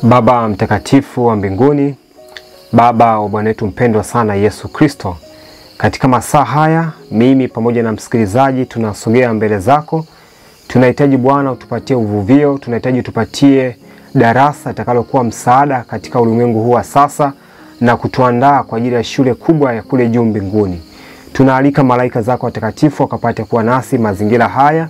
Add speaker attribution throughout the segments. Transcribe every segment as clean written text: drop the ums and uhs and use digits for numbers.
Speaker 1: Baba mtakatifu wa mbinguni, Baba wa Bwana wetu mpendwa sana Yesu Kristo, katika masaa haya mimi pamoja na msikilizaji tunasogea mbele zako. Tunahitaji Bwana utupatie uvuvio, tunahitaji utupatie darasa litakalokuwa msaada katika ulimwengu huu wa sasa na kutuandaa kwa ajili ya shule kubwa ya kule juu mbinguni. Tunaalika malaika zako watakatifu wakapate kuwa nasi mazingira haya.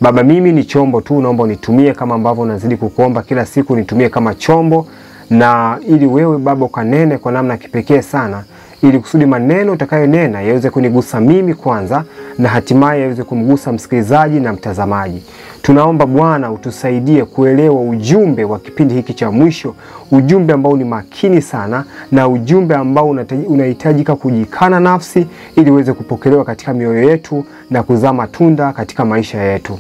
Speaker 1: Baba, mimi ni chombo tu, naomba unitumie kama ambavyo nazidi kukuomba kila siku, nitumie kama chombo, na ili wewe Baba ukanene kwa namna kipekee sana, ili kusudi maneno utakayonena yaweze kunigusa mimi kwanza na hatimaye yaweze kumgusa msikilizaji na mtazamaji. Tunaomba Bwana utusaidie kuelewa ujumbe wa kipindi hiki cha mwisho, ujumbe ambao ni makini sana na ujumbe ambao unahitajika kujikana nafsi ili uweze kupokelewa katika mioyo yetu na kuzaa matunda katika maisha yetu.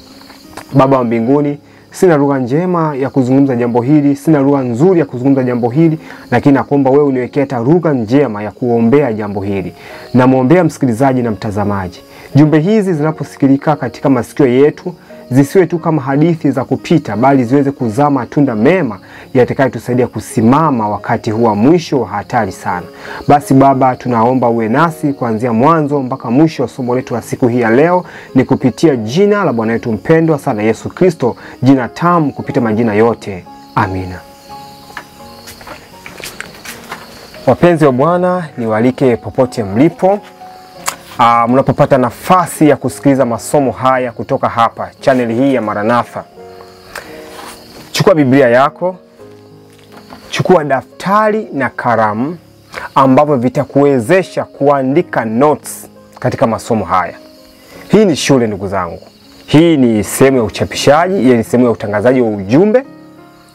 Speaker 1: Baba wa mbinguni, sina lugha njema ya kuzungumza jambo hili, sina lugha nzuri ya kuzungumza jambo hili, lakini nakuomba wewe uniwekee hata lugha njema ya kuombea jambo hili. Namuombea msikilizaji na mtazamaji. Jumbe hizi zinaposikilika katika masikio yetu, zisiwe tu kama hadithi za kupita, bali ziweze kuzaa matunda mema yatakayotusaidia kusimama wakati huu wa mwisho wa hatari sana. Basi Baba, tunaomba uwe nasi kuanzia mwanzo mpaka mwisho wa somo letu la siku hii ya leo, ni kupitia jina la Bwana wetu mpendwa sana Yesu Kristo, jina tamu kupita majina yote. Amina. Wapenzi wa Bwana, niwaalike popote mlipo, mnapopata nafasi ya kusikiliza masomo haya kutoka hapa channel hii ya Maranatha, chukua Biblia yako, chukua daftari na kalamu ambavyo vitakuwezesha kuandika notes katika masomo haya. Hii ni shule ndugu zangu. Hii ni sehemu ya uchapishaji, ni sehemu ya utangazaji wa ujumbe,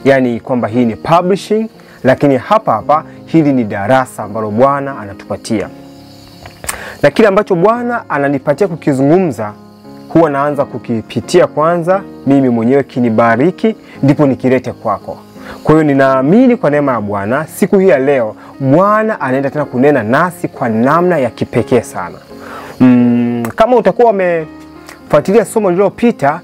Speaker 1: yani kwamba hii ni publishing, lakini hapa hili ni darasa ambalo Bwana anatupatia. Na kile ambacho Bwana ananipatia kukizungumza, huwa naanza kukipitia kwanza mimi mwenyewe, kinibariki ndipo nikilete kwako. Kwa hiyo ninaamini kwa neema ya Bwana siku hii ya leo Bwana anaenda tena kunena nasi kwa namna ya kipekee sana. Kama utakuwa umefuatilia somo lililopita,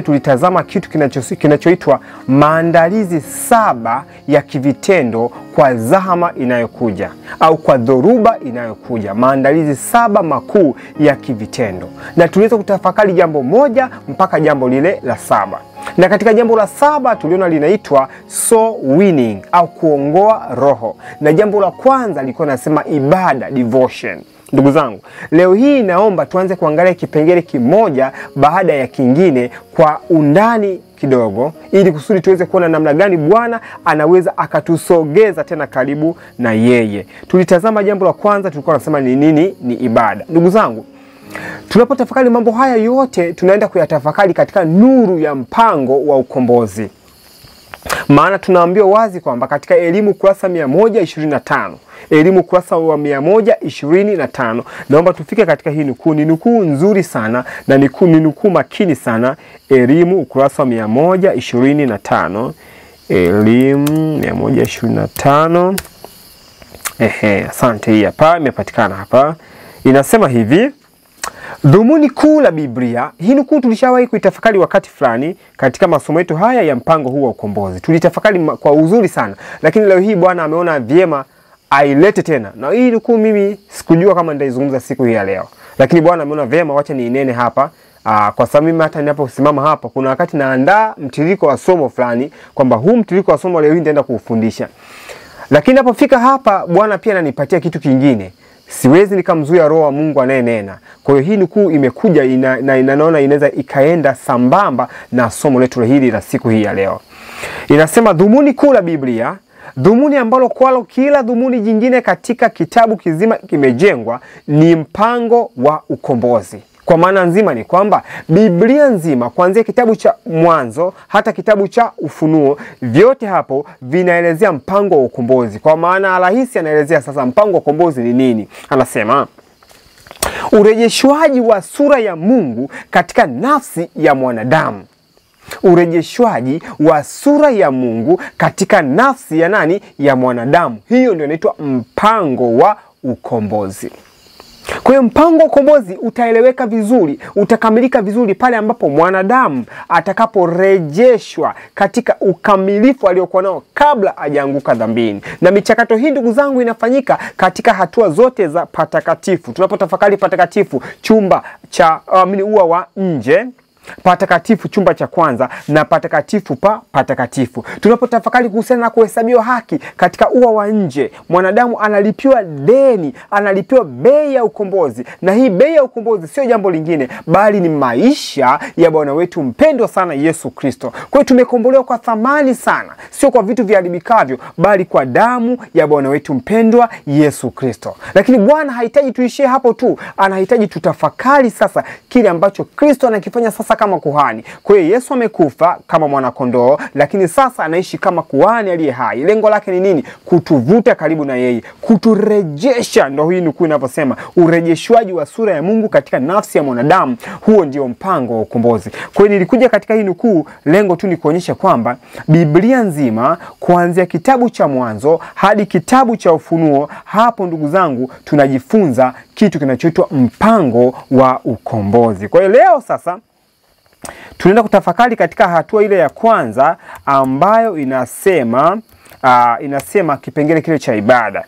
Speaker 1: tulitazama kitu kinachoitwa maandalizi 7 ya kivitendo kwa zahama inayokuja au kwa dhoruba inayokuja. Maandalizi 7 makuu ya kivitendo. Na tuliweza kutafakari jambo moja mpaka jambo lile la 7. Na katika jambo la 7 tuliona linaitwa soul winning au kuongoa roho. Na jambo la kwanza lilikuwa nasema ibada, devotion. Ndugu zangu, leo hii naomba tuanze kuangalia kipengele kimoja baada ya kingine kwa undani kidogo, ili kusudi tuweze kuona namna gani Bwana anaweza akatusogeza tena karibu na yeye. Tulitazama jambo la kwanza, tulikuwa tunasema ni nini? Ni ibada. Ndugu zangu, tunapotafakari mambo haya yote tunaenda kuyatafakari katika nuru ya mpango wa ukombozi. Maana tunaambiwa wazi kwamba katika elimu kurasa 125, elimu kurasa wa 125, naomba tufike katika hii nukuu. Ni nukuu nzuri sana na ni nukuu makini sana. Elimu ukurasa wa 125, elimu 125. Asante, hii hapa imepatikana hapa. Inasema hivi: dhumuni kuu la Biblia. Hii nukuu tulishawahi kuitafakari wakati fulani katika masomo yetu haya ya mpango huu wa ukombozi. Tulitafakari kwa uzuri sana, lakini leo hii Bwana ameona vyema ailete tena. Na hii nukuu mimi sikujua kama nitaizungumza siku hii ya leo, lakini Bwana ameona vyema wacha niinene hapa. Kwa sababu mimi hata ninaposimama hapa kuna wakati naandaa mtiririko wa somo fulani, kwamba huu mtiririko wa somo leo hii nitaenda kuufundisha. Lakini napofika hapa Bwana pia ananipatia kitu kingine. Siwezi nikamzuia roho wa Mungu anayenena. Kwa hiyo hii nukuu imekuja na inaona inaweza ikaenda sambamba na somo letu hili la siku hii ya leo. Inasema dhumuni kuu la Biblia, dhumuni ambalo kwalo kila dhumuni jingine katika kitabu kizima kimejengwa, ni mpango wa ukombozi. Kwa maana nzima ni kwamba Biblia nzima kuanzia kitabu cha Mwanzo hata kitabu cha Ufunuo, vyote hapo vinaelezea mpango wa ukombozi. Kwa maana rahisi anaelezea sasa mpango wa ukombozi ni nini. Anasema urejeshwaji wa sura ya Mungu katika nafsi ya mwanadamu. Urejeshwaji wa sura ya Mungu katika nafsi ya nani? Ya mwanadamu. Hiyo ndio inaitwa mpango wa ukombozi. Kwa hiyo mpango wa ukombozi utaeleweka vizuri, utakamilika vizuri pale ambapo mwanadamu atakaporejeshwa katika ukamilifu aliokuwa nao kabla hajaanguka dhambini. Na michakato hii ndugu zangu inafanyika katika hatua zote za patakatifu. Tunapotafakari patakatifu, chumba cha ua wa nje, patakatifu chumba cha kwanza, na patakatifu pa patakatifu. Tunapotafakari kuhusiana na kuhesabiwa haki katika ua wa nje, mwanadamu analipiwa deni, analipiwa bei ya ukombozi. Na hii bei ya ukombozi sio jambo lingine bali ni maisha ya Bwana wetu mpendwa sana Yesu Kristo. Kwa hiyo tumekombolewa kwa thamani sana, sio kwa vitu viharibikavyo bali kwa damu ya Bwana wetu mpendwa Yesu Kristo. Lakini Bwana hahitaji tuishie hapo tu, anahitaji tutafakari sasa kile ambacho Kristo anakifanya sasa kama kuhani. Kwa hiyo Yesu amekufa kama mwana kondoo, lakini sasa anaishi kama kuhani aliye hai. Lengo lake ni nini? Kutuvuta karibu na yeye, kuturejesha. Ndio hii nukuu inavyosema, urejeshwaji wa sura ya Mungu katika nafsi ya mwanadamu. Huo ndio mpango wa ukombozi. Kwa hiyo nilikuja katika hii nukuu, lengo tu ni kuonyesha kwamba Biblia nzima kuanzia kitabu cha Mwanzo hadi kitabu cha Ufunuo, hapo ndugu zangu tunajifunza kitu kinachoitwa mpango wa ukombozi. Kwa hiyo leo sasa tunaenda kutafakari katika hatua ile ya kwanza ambayo inasema kipengele kile cha ibada,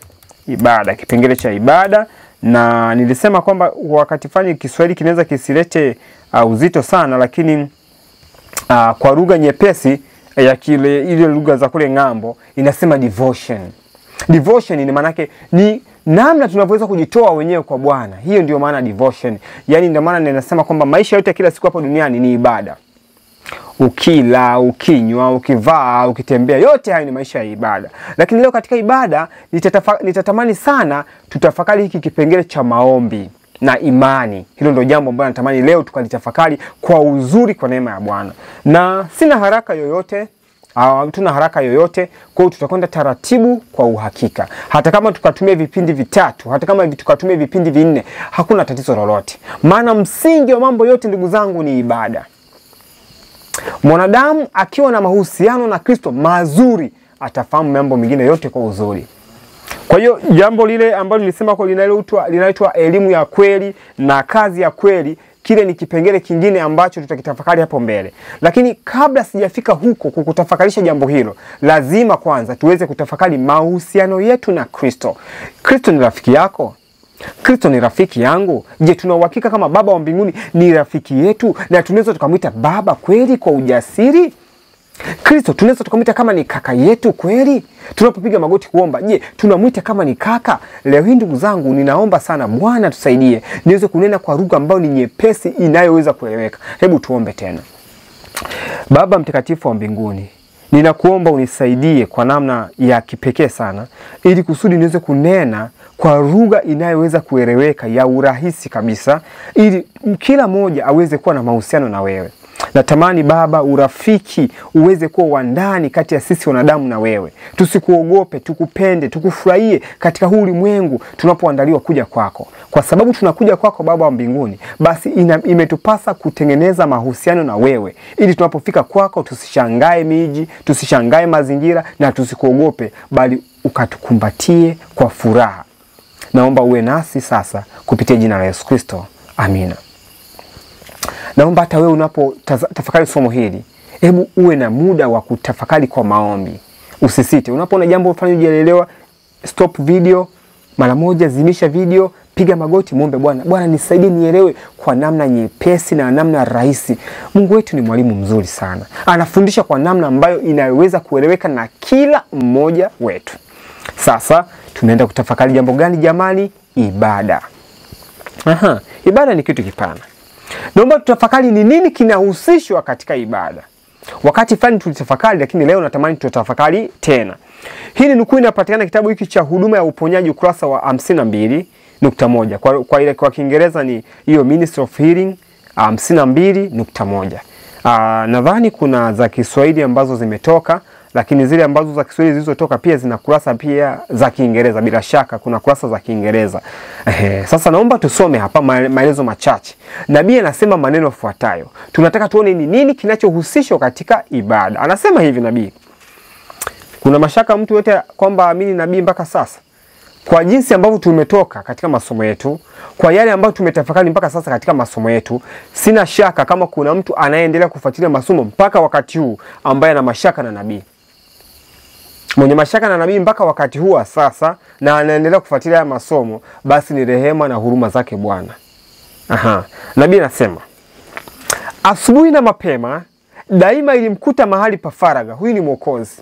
Speaker 1: kipengele cha ibada. Na nilisema kwamba wakati fulani Kiswahili kinaweza kisilete uzito sana, lakini kwa lugha nyepesi ya ile lugha za kule ng'ambo inasema devotion. Devotion ni maana yake ni namna tunavyoweza kujitoa wenyewe kwa Bwana. Hiyo ndio maana devotion. Yaani ndio maana ninasema kwamba maisha yote kila siku hapa duniani ni ibada. Ukila, ukinywa, ukivaa, ukitembea, yote hayo ni maisha ya ibada. Lakini leo katika ibada nitatamani sana tutafakari hiki kipengele cha maombi na imani. Hilo ndio jambo ambalo natamani leo tukalitafakari kwa uzuri kwa neema ya Bwana. Na sina haraka yoyote, tuna haraka yoyote, kwa hiyo tutakwenda taratibu kwa uhakika. Hata kama tukatumia vipindi vitatu, hata kama tukatumia vipindi vinne, hakuna tatizo lolote. Maana msingi wa mambo yote ndugu zangu ni ibada. Mwanadamu akiwa na mahusiano na Kristo mazuri, atafahamu mambo mengine yote kwa uzuri. Kwa hiyo jambo lile ambalo nilisema kwa linaitwa elimu ya kweli na kazi ya kweli, kile ni kipengele kingine ambacho tutakitafakari hapo mbele. Lakini kabla sijafika huko kukutafakarisha jambo hilo, lazima kwanza tuweze kutafakari mahusiano yetu na Kristo. Kristo ni rafiki yako? Kristo ni rafiki yangu? Je, tuna uhakika kama Baba wa mbinguni ni rafiki yetu na tunaweza tukamwita Baba kweli kwa ujasiri? Kristo tunaweza tukamwita kama ni kaka yetu kweli? Tunapopiga magoti kuomba, je, tunamwita kama ni kaka? Leo hii ndugu zangu, ninaomba sana Bwana tusaidie niweze kunena kwa lugha ambayo ni nyepesi inayoweza kueleweka. Hebu tuombe tena. Baba mtakatifu wa mbinguni, ninakuomba unisaidie kwa namna ya kipekee sana, ili kusudi niweze kunena kwa lugha inayoweza kueleweka ya urahisi kabisa, ili kila mmoja aweze kuwa na mahusiano na wewe. Natamani Baba, urafiki uweze kuwa wa ndani kati ya sisi wanadamu na wewe. Tusikuogope, tukupende, tukufurahie katika huu ulimwengu tunapoandaliwa kuja kwako. Kwa sababu tunakuja kwako Baba wa mbinguni, basi imetupasa kutengeneza mahusiano na wewe, ili tunapofika kwako tusishangae miji, tusishangae mazingira na tusikuogope, bali ukatukumbatie kwa furaha. Naomba uwe nasi sasa kupitia jina la Yesu Kristo. Amina. Naomba hata wewe unapotafakari somo hili, hebu uwe na muda wa kutafakari kwa maombi. Usisite. Unapoona jambo fulani hujaelewa, stop video mara moja, zimisha video, piga magoti, muombe Bwana. Bwana nisaidie nielewe kwa namna nyepesi na namna rahisi. Mungu wetu ni mwalimu mzuri sana. Anafundisha kwa namna ambayo inaweza kueleweka na kila mmoja wetu. Sasa tunaenda kutafakari jambo gani jamani? Ibada. Ibada ni kitu kipana. Naomba tutafakari ni nini kinahusishwa katika ibada. Wakati fulani tulitafakari, lakini leo natamani tutafakari tena. Hii ni nukuu inapatikana kitabu hiki cha Huduma ya Uponyaji, ukurasa wa 52.1. Kwa Kiingereza ni hiyo Ministry of Healing 52.1. Nadhani kuna za Kiswahili ambazo zimetoka, lakini zile ambazo za Kiswahili zilizotoka pia zina kurasa pia za Kiingereza. Bila shaka kuna kurasa za Kiingereza. Sasa naomba tusome hapa maelezo machache. Nabii anasema maneno yafuatayo. Tunataka tuone ni nini kinachohusishwa katika ibada. Anasema hivi nabii: kuna mashaka mtu yote kwamba amini nabii mpaka sasa? kwa jinsi ambavyo tumetoka katika masomo yetu, kwa yale ambayo tumetafakari mpaka sasa katika masomo yetu, sina shaka kama kuna mtu anayeendelea kufuatilia masomo mpaka wakati huu ambaye ana mashaka na nabii. Mwenye mashaka na nabii mpaka wakati huu wa sasa na anaendelea kufuatilia masomo, basi ni rehema na huruma zake Bwana. Nabii anasema, asubuhi na mapema daima ilimkuta mahali pa faragha. Huyu ni Mwokozi.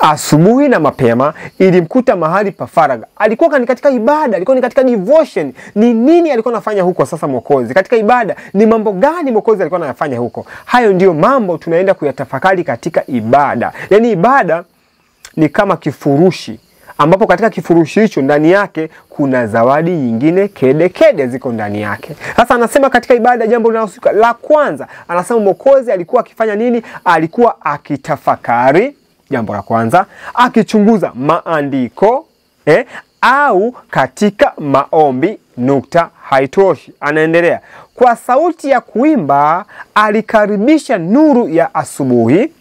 Speaker 1: Asubuhi na mapema ilimkuta mahali pa faragha. Alikuwa katika ibada, alikuwa ni katika devotion. Ni nini alikuwa anafanya huko sasa Mwokozi? Katika ibada ni mambo gani Mwokozi alikuwa anafanya huko? Hayo ndio mambo tunaenda kuyatafakari katika ibada. Yaani ibada ni kama kifurushi, ambapo katika kifurushi hicho ndani yake kuna zawadi nyingine kede ziko ndani yake. Sasa anasema katika ibada jambo linalohusiana la kwanza, anasema Mwokozi alikuwa akifanya nini? Alikuwa akitafakari, jambo la kwanza, akichunguza maandiko, au katika maombi. Nukta, haitoshi. Anaendelea, kwa sauti ya kuimba alikaribisha nuru ya asubuhi.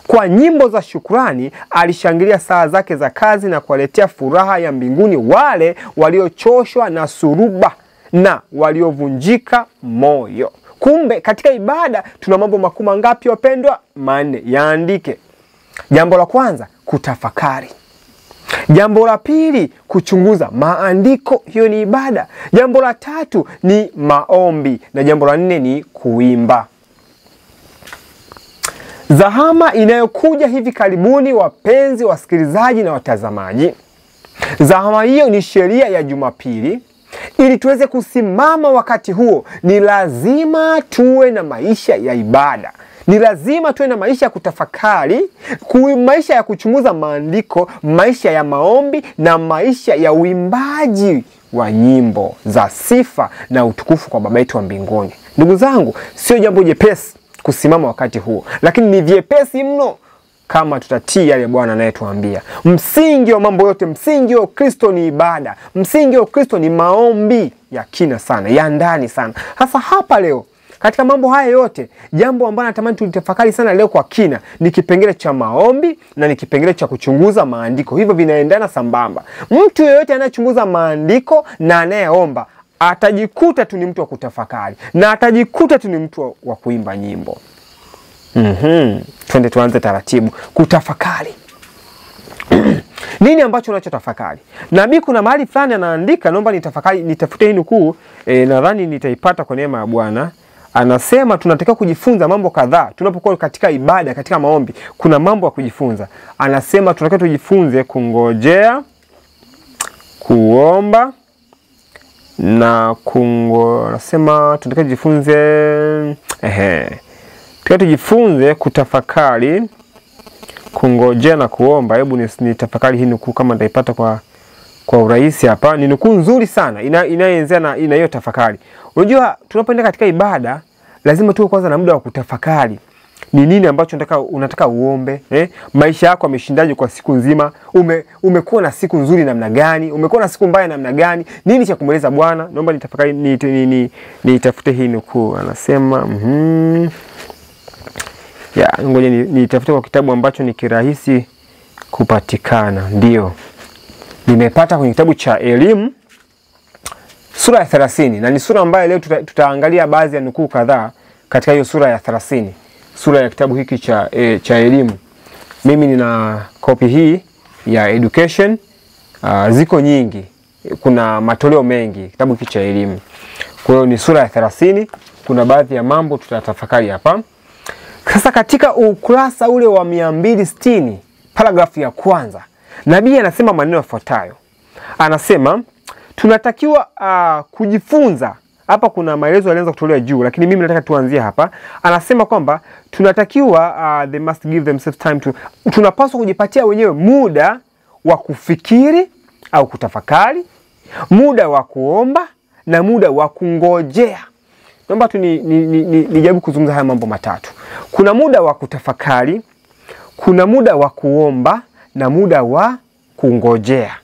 Speaker 1: Kwa nyimbo za shukrani alishangilia saa zake za kazi na kuwaletea furaha ya mbinguni wale waliochoshwa na suruba na waliovunjika moyo. Kumbe katika ibada tuna mambo makuu mangapi wapendwa? 4. Yaandike. Jambo la kwanza, kutafakari. Jambo la pili, kuchunguza maandiko, hiyo ni ibada. Jambo la tatu ni maombi, na jambo la 4 ni kuimba. Zahama inayokuja hivi karibuni, wapenzi wasikilizaji na watazamaji, zahama hiyo ni sheria ya Jumapili. Ili tuweze kusimama wakati huo, ni lazima tuwe na maisha ya ibada. Ni lazima tuwe na maisha ya kutafakari, maisha ya kuchunguza maandiko, maisha ya maombi na maisha ya uimbaji wa nyimbo za sifa na utukufu kwa Baba yetu wa mbinguni. Ndugu zangu, sio jambo jepesi kusimama wakati huo, lakini ni vyepesi mno kama tutatii yale Bwana anayetuambia. Msingi wa mambo yote, msingi wa Kristo ni ibada. Msingi wa Kristo ni maombi ya kina sana, ya ndani sana. Sasa hapa leo katika mambo haya yote, jambo ambalo natamani tulitafakari sana leo kwa kina ni kipengele cha maombi na ni kipengele cha kuchunguza maandiko. Hivyo vinaendana sambamba. Mtu yeyote anayechunguza maandiko na anayeomba atajikuta tu ni mtu wa kutafakari, na atajikuta tu ni mtu wa kuimba nyimbo. Twende tuanze taratibu. Kutafakari. Nini ambacho unachotafakari? Nabii kuna mahali fulani anaandika, naomba nitafute hii nukuu, nadhani nitaipata kwa neema ya Bwana. Anasema tunatakiwa kujifunza mambo kadhaa tunapokuwa katika ibada, katika maombi. Kuna mambo ya kujifunza. Anasema tunatakiwa tujifunze kungojea, kuomba na anasema tunatakiwa tujifunze kutafakari, kungojea na kuomba. Hebu nitafakari hii nukuu kama nitaipata kwa urahisi hapa. Ni nukuu nzuri sana inayoanzia na hiyo tafakari. Unajua tunapoenda katika ibada lazima tuwe kwanza na muda wa kutafakari. Ni nini ambacho unataka uombe? Maisha yako yameshindaje kwa siku nzima? Umekuwa na siku nzuri namna gani? Umekuwa na siku mbaya namna gani? Nini cha kumweleza Bwana? Naomba nitafakari, nitafute hii nukuu. Anasema ngoja nitafute kwa kitabu ambacho ni kirahisi kupatikana. Ndio. Nimepata kwenye kitabu cha Elimu sura ya 30, na ni sura ambayo leo tutaangalia baadhi ya nukuu kadhaa katika hiyo sura ya 30. Sura ya kitabu hiki cha Elimu. Mimi nina kopi hii ya Education. Ziko nyingi. Kuna matoleo mengi kitabu hiki cha Elimu. Kwa hiyo ni sura ya 30. Kuna baadhi ya mambo tutatafakari hapa. Sasa katika ukurasa ule wa 260, paragrafu ya kwanza, nabii anasema maneno yafuatayo. Anasema tunatakiwa kujifunza. Hapa kuna maelezo yalianza kutolewa juu, lakini mimi nataka tuanzie hapa. Anasema kwamba tunatakiwa they must give themselves time to, tunapaswa kujipatia wenyewe muda wa kufikiri au kutafakari, muda wa kuomba na muda wa kungojea. Naomba tu nijaribu kuzungumza haya mambo matatu. Kuna muda wa kutafakari, kuna muda wa kuomba na muda wa kungojea.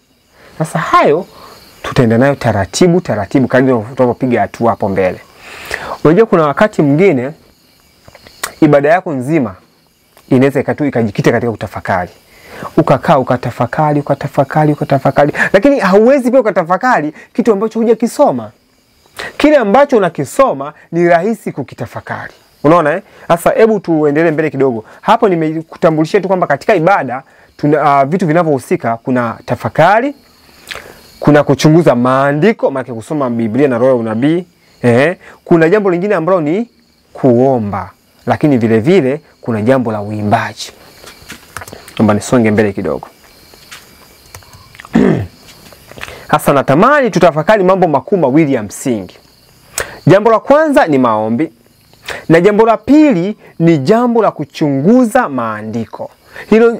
Speaker 1: Sasa hayo tutaenda nayo taratibu kadri tunapopiga hatua hapo mbele. Unajua kuna wakati mwingine ibada yako nzima inaweza ikajikita katika kutafakari. ukakaa ukatafakari, lakini hauwezi pia ukatafakari kitu ambacho hujakisoma. Kile ambacho unakisoma ni rahisi kukitafakari. Unaona Sasa hebu tuendelee mbele kidogo. Hapo nimekutambulishia tu kwamba katika ibada tuna vitu vinavyohusika. Kuna tafakari, kuna kuchunguza maandiko, maana kusoma Biblia na roho ya unabii. Kuna jambo lingine ambalo ni kuomba, lakini vile vile kuna jambo la uimbaji. Naomba nisonge mbele kidogo. Hasa natamani tutafakari mambo makuu mawili ya msingi. Jambo la kwanza ni maombi, na jambo la pili ni jambo la kuchunguza maandiko.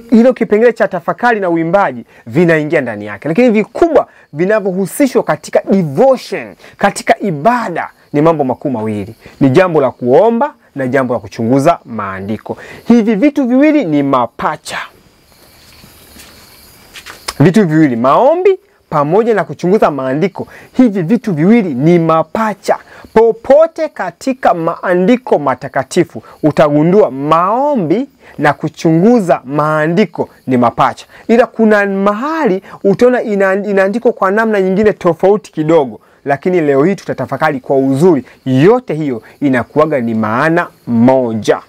Speaker 1: Hilo kipengele cha tafakari na uimbaji vinaingia ndani yake, lakini vikubwa vinavyohusishwa katika devotion, katika ibada ni mambo makuu mawili. Ni jambo la kuomba na jambo la kuchunguza maandiko. Hivi vitu viwili ni mapacha. Vitu viwili, maombi pamoja na kuchunguza maandiko, hivi vitu viwili ni mapacha. Popote katika maandiko matakatifu utagundua maombi na kuchunguza maandiko ni mapacha. Ila kuna mahali utaona inaandikwa kwa namna nyingine tofauti kidogo, lakini leo hii tutatafakari kwa uzuri. Yote hiyo inakuwaga ni maana moja.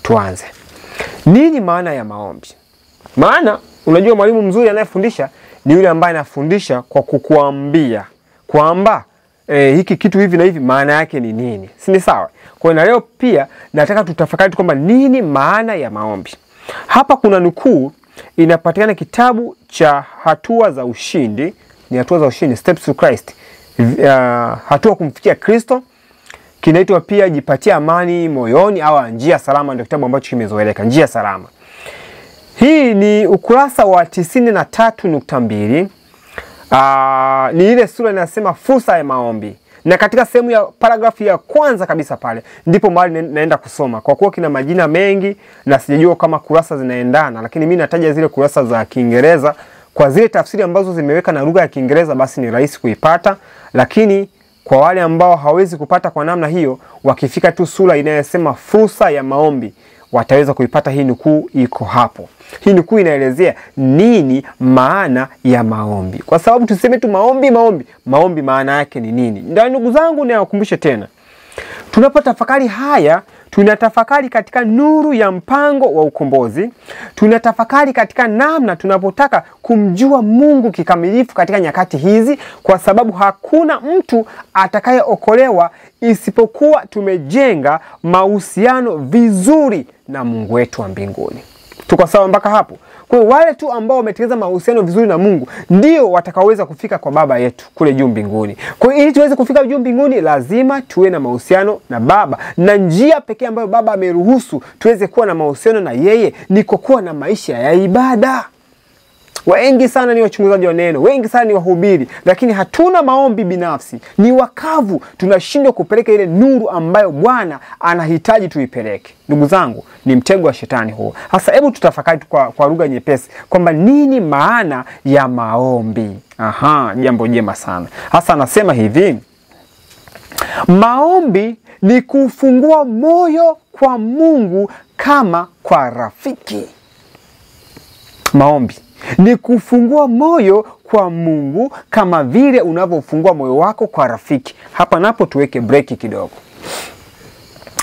Speaker 1: Tuanze. Nini maana ya maombi? Maana unajua mwalimu mzuri anayefundisha ni yule ambaye anafundisha kwa kukuambia kwamba hiki kitu hivi na hivi maana yake ni nini. Si ni sawa? Kwa hiyo leo pia nataka tutafakari kwamba nini maana ya maombi. Hapa kuna nukuu inapatikana kitabu cha Hatua za Ushindi. Ni Hatua za Ushindi, Steps to Christ. Hatua kumfikia Kristo. Kinaitwa pia Jipatia Amani Moyoni au Njia Salama, ndio kitabu ambacho kimezoeleka, Njia Salama. Hii ni ukurasa wa 93.2. Ni ile sura inasema fursa ya maombi. Na katika sehemu ya paragrafu ya kwanza kabisa pale ndipo mahali naenda kusoma. Kwa kuwa kina majina mengi na sijajua kama kurasa zinaendana, lakini mimi nataja zile kurasa za Kiingereza. Kwa zile tafsiri ambazo zimeweka na lugha ya Kiingereza basi ni rahisi kuipata, lakini kwa wale ambao hawezi kupata kwa namna hiyo, wakifika tu sura inayosema fursa ya maombi wataweza kuipata. Hii nukuu iko hapo. Hii nukuu inaelezea nini maana ya maombi. Kwa sababu tuseme tu maombi maana yake ni nini? Ndio ndugu zangu, niwakumbushe tena. Tunapotafakari haya, tunatafakari katika nuru ya mpango wa ukombozi. Tunatafakari katika namna tunapotaka kumjua Mungu kikamilifu katika nyakati hizi, kwa sababu hakuna mtu atakayeokolewa isipokuwa tumejenga mahusiano vizuri na Mungu wetu wa mbinguni. Tuko sawa mpaka hapo? Kwa hiyo wale tu ambao wametengeneza mahusiano vizuri na Mungu ndio watakaoweza kufika kwa Baba yetu kule juu mbinguni. Kwa hiyo ili tuweze kufika juu mbinguni lazima tuwe na mahusiano na Baba. Na njia pekee ambayo Baba ameruhusu tuweze kuwa na mahusiano na yeye ni kuwa na maisha ya ibada. Wengi sana ni wachunguzaji wa neno, wengi sana ni wahubiri, lakini hatuna maombi binafsi. Ni wakavu, tunashindwa kupeleka ile nuru ambayo Bwana anahitaji tuipeleke. Ndugu zangu, ni mtego wa shetani huo. Sasa hebu tutafakari kwa lugha nyepesi kwamba nini maana ya maombi. Jambo jema sana. Hasa anasema hivi: maombi ni kufungua moyo kwa Mungu kama kwa rafiki. Maombi ni kufungua moyo kwa Mungu kama vile unavyofungua moyo wako kwa rafiki. Hapa napo tuweke breki kidogo.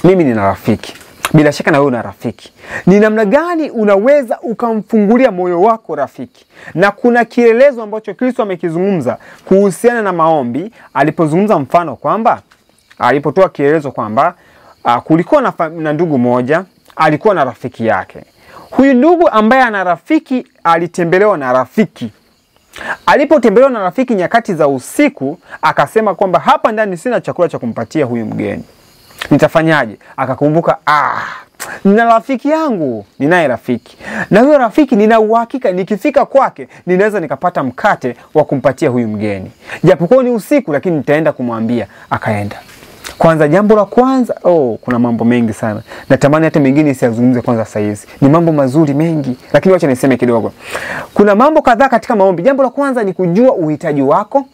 Speaker 1: Mimi nina rafiki. Bila shaka na wewe una rafiki. Ni namna gani unaweza ukamfungulia moyo wako rafiki? Na kuna kielezo ambacho Kristo amekizungumza kuhusiana na maombi, alipozungumza mfano kwamba alipotoa kielezo kwamba kulikuwa na ndugu moja, alikuwa na rafiki yake. Huyu ndugu ambaye ana rafiki alitembelewa na rafiki. Alipotembelewa na rafiki nyakati za usiku, akasema kwamba hapa ndani sina chakula cha kumpatia huyu mgeni. Nitafanyaje? Akakumbuka, nina rafiki yangu, ninaye rafiki. Na huyo rafiki nina uhakika nikifika kwake ninaweza nikapata mkate wa kumpatia huyu mgeni. Japokuwa ni usiku, lakini nitaenda kumwambia. Akaenda. Kwanza jambo la kwanza, kuna mambo mengi sana. Natamani hata mengine nisiyazungumze kwanza sasa hizi. Ni mambo mazuri mengi, lakini wacha niseme kidogo. Kuna mambo kadhaa katika maombi. Jambo la kwanza ni kujua uhitaji wako.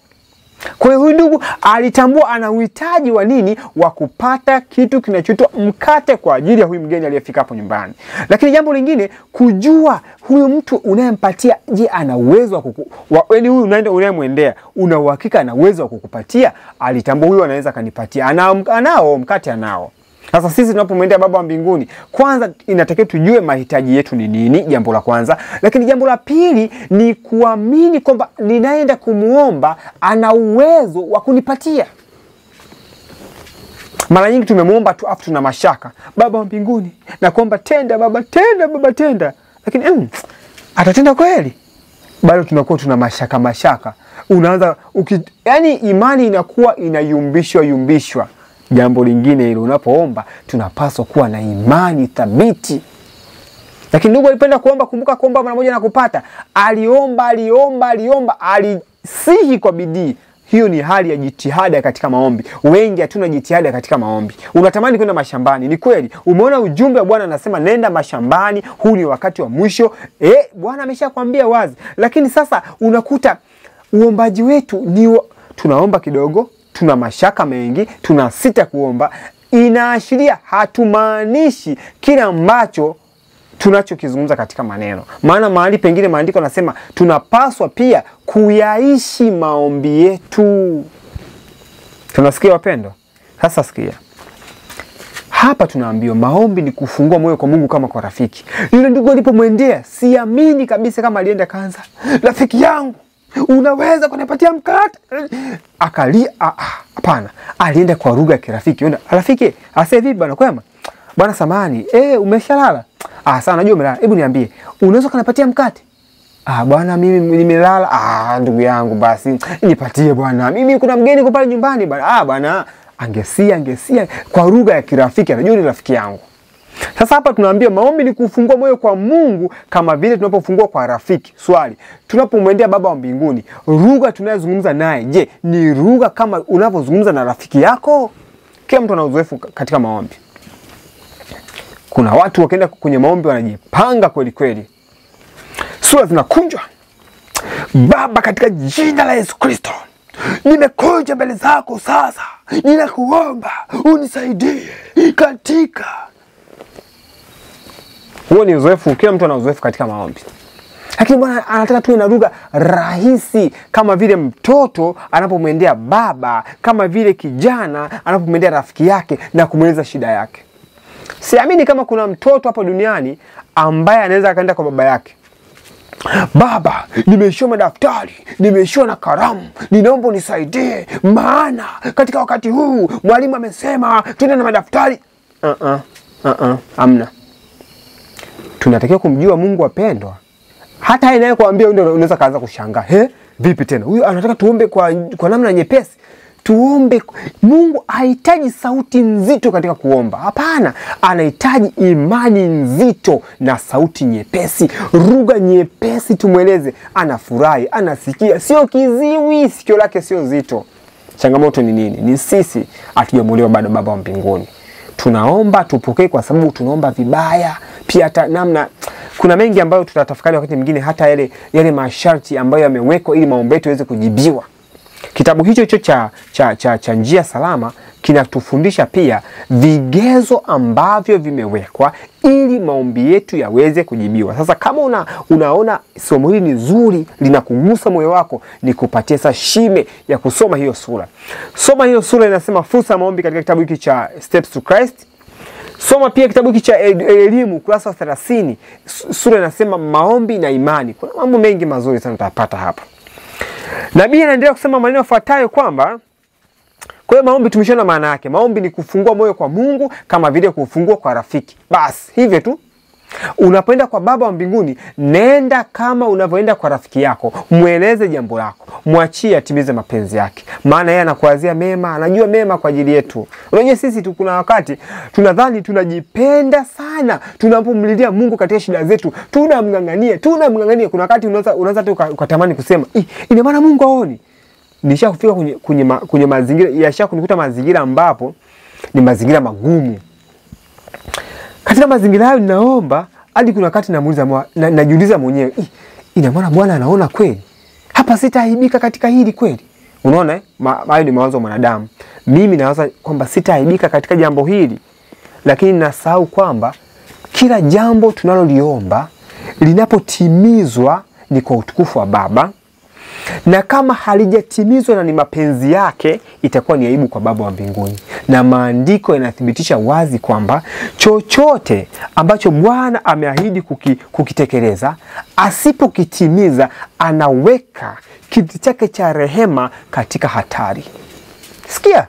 Speaker 1: Kwa hiyo huyu ndugu alitambua ana uhitaji wa nini? Wa kupata kitu kinachoitwa mkate kwa ajili ya huyu mgeni aliyefika hapo nyumbani. Lakini jambo lingine, kujua huyu mtu unayempatia, je, ana uwezo wa yaani huyu unayemwendea una uhakika ana uwezo wa kukupatia? Alitambua huyu anaweza kanipatia. Anao mkate anao. Sasa sisi tunapomwendea Baba wa mbinguni, kwanza inatakiwa tujue mahitaji yetu ni nini, jambo la kwanza. Lakini jambo la pili ni kuamini kwamba ninaenda kumuomba ana uwezo wa kunipatia. Mara nyingi tumemuomba tu afu tuna mashaka. Baba wa mbinguni, nakuomba tenda Baba, tenda Baba, tenda. Lakini atatenda kweli? Bado tunakuwa tuna mashaka. Unaanza yaani imani inakuwa inayumbishwa. Jambo lingine hilo, unapoomba tunapaswa kuwa na imani thabiti. Lakini ndugu alipenda kuomba, kumbuka kuomba mara moja na kupata. Aliomba, alisihi kwa bidii. Hiyo ni hali ya jitihada katika maombi. Wengi hatuna jitihada katika maombi. Unatamani kwenda mashambani, ni kweli. Umeona ujumbe wa Bwana anasema nenda mashambani, huu ni wakati wa mwisho. Bwana ameshakwambia wazi. Lakini sasa unakuta uombaji wetu ni tunaomba kidogo, tuna mashaka mengi, tunasita kuomba. Inaashiria hatumaanishi kile ambacho tunachokizungumza katika maneno. Maana mahali pengine maandiko yanasema tunapaswa pia kuyaishi maombi yetu. Tunasikia wapendwa? Sasa sikia. Hapa tunaambiwa maombi ni kufungua moyo kwa Mungu kama kwa rafiki. Yule ndugu alipomwendea, siamini kabisa kama alienda kanza, rafiki yangu, unaweza kunipatia mkate? Akalia, hapana. Alienda kwa lugha ya kirafiki. Yona, rafiki, ase vipi bwana, kwema? Bwana samani, umeshalala? Sawa, najua umelala. Hebu niambie, unaweza kunipatia mkate? Bwana mimi nimelala. Ndugu yangu basi, nipatie bwana. Mimi kuna mgeni kwa pale nyumbani bwana. Bwana, angesia kwa lugha ya kirafiki, anajua ni rafiki yangu. Sasa hapa tunaambia maombi ni kufungua moyo kwa Mungu kama vile tunapofungua kwa rafiki. Swali, tunapomwendea Baba wa mbinguni, lugha tunayozungumza naye, je, ni lugha kama unavyozungumza na rafiki yako? Kila mtu ana uzoefu katika maombi. Kuna watu wakienda kwenye maombi wanajipanga kweli kweli. Sura zinakunjwa. Baba, katika jina la Yesu Kristo, nimekuja mbele zako sasa. Ninakuomba unisaidie katika. Huo ni uzoefu, kila mtu ana uzoefu katika maombi. Lakini Bwana anataka tuwe na lugha rahisi, kama vile mtoto anapomwendea baba, kama vile kijana anapomwendea rafiki yake na kumweleza shida yake. Siamini kama kuna mtoto hapa duniani ambaye anaweza akaenda kwa baba yake, baba, nimeishiwa madaftari, nimeishiwa na kalamu, ninaomba unisaidie, maana katika wakati huu mwalimu amesema tuende na madaftari. Amna. Tunatakiwa kumjua Mungu wapendwa. Hata yeye kuambia ndio unaweza kaanza kushangaa. Vipi tena? Huyu anataka tuombe kwa namna nyepesi. Tuombe. Mungu hahitaji sauti nzito katika kuomba. Hapana, anahitaji imani nzito na sauti nyepesi, lugha nyepesi. Tumweleze, anafurahi, anasikia, sio kiziwi, sikio lake sio zito. Changamoto ni nini? Ni sisi hatujamuelewa bado Baba wa mbinguni. Tunaomba tupokee kwa sababu tunaomba vibaya. Pia hata namna kuna mengi ambayo tutatafakari wakati mwingine, hata yale masharti ambayo yamewekwa ili maombi yetu yaweze kujibiwa. Kitabu hicho cha njia salama kinatufundisha pia vigezo ambavyo vimewekwa ili maombi yetu yaweze kujibiwa. Sasa kama unaona somo hili ni zuri, linakugusa moyo wako, nikupatie sasa shime ya kusoma hiyo sura. Soma hiyo sura, inasema fursa ya maombi katika kitabu hiki cha Steps to Christ. Soma pia kitabu hiki cha elimu kurasa 30. Sura inasema maombi na imani. Kuna mambo mengi mazuri sana utapata hapa. Nabii anaendelea kusema maneno yafuatayo kwamba kwa hiyo maombi tumeshona maana yake. Maombi ni kufungua moyo kwa Mungu kama vile kufungua kwa rafiki. Basi, hivyo tu. Unapoenda kwa Baba wa mbinguni, nenda kama unavyoenda kwa rafiki yako. Mueleze jambo lako, mwachie atimize mapenzi yake. Maana yeye anakuwazia mema, anajua mema kwa ajili yetu. Unajua sisi kuna wakati tunadhani tunajipenda sana. Tunapomlilia Mungu katika shida zetu, tunamngangania. Kuna wakati unaanza tu ukatamani kusema, ina maana Mungu haoni. Nishakufika kwenye mazingira, yashakunikuta mazingira ambapo ni mazingira magumu. Katika mazingira hayo ninaomba, hadi kuna wakati najiuliza mwenyewe, ina maana Bwana anaona kweli? Hapa sitaaibika katika hili kweli? Unaona, hayo ni mawazo ya mwanadamu. Mimi nawaza kwamba sitaaibika katika jambo hili, lakini nasahau kwamba kila jambo tunaloliomba linapotimizwa ni kwa utukufu wa Baba, na kama halijatimizwa na ni mapenzi yake, itakuwa ni aibu kwa Baba wa mbinguni. Na maandiko yanathibitisha wazi kwamba chochote ambacho Bwana ameahidi kukitekeleza, asipokitimiza anaweka kiti chake cha rehema katika hatari. Sikia,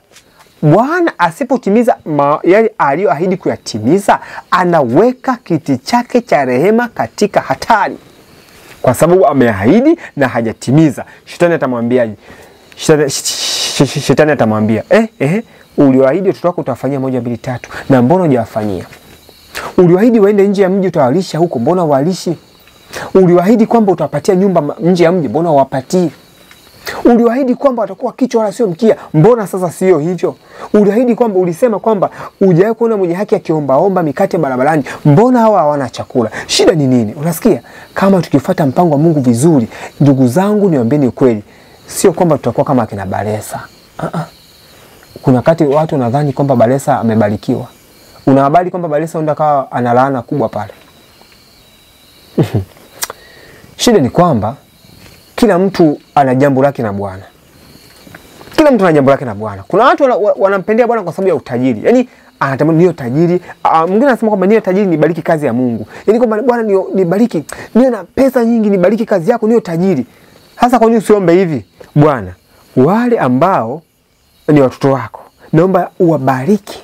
Speaker 1: Bwana asipotimiza yale aliyoahidi kuyatimiza, anaweka kiti chake cha rehema katika hatari, kwa sababu ameahidi na hajatimiza. Shetani atamwambia, Shetani atamwambia, ulioahidi watoto wako utawafanyia 1, 2, 3, na mbona hujawafanyia? Ulioahidi waende nje ya mji utawalisha huko, mbona walishi? Ulioahidi kwamba utawapatia nyumba nje ya mji, mbona wapatii? Ulioahidi kwamba watakuwa kichwa wala sio mkia, mbona sasa sio hivyo? Uliahidi kwamba, ulisema kwamba hujawahi kuona mwenye haki akiombaomba mikate barabarani, mbona hawa hawana chakula? Shida ni nini? Unasikia? Kama tukifuata mpango wa Mungu vizuri, ndugu zangu, niwaambieni ukweli, sio kwamba tutakuwa kama akina Balesa. Kuna wakati watu nadhani kwamba Balesa amebarikiwa. Una habari kwamba Balesa ndio akawa ana laana kubwa pale? Shida ni kwamba kila mtu ana jambo lake na Bwana. Kila mtu ana jambo lake na Bwana. Kuna watu wanampendea Bwana kwa sababu ya utajiri. Yaani anatamani niyo tajiri. Mwingine anasema kwamba niyo tajiri nibariki kazi ya Mungu. Yaani kwamba Bwana nibariki, niwe na pesa nyingi nibariki kazi yako, niyo tajiri. Hasa kwa nini usiombe hivi? Bwana, wale ambao ni watoto wako, naomba uwabariki.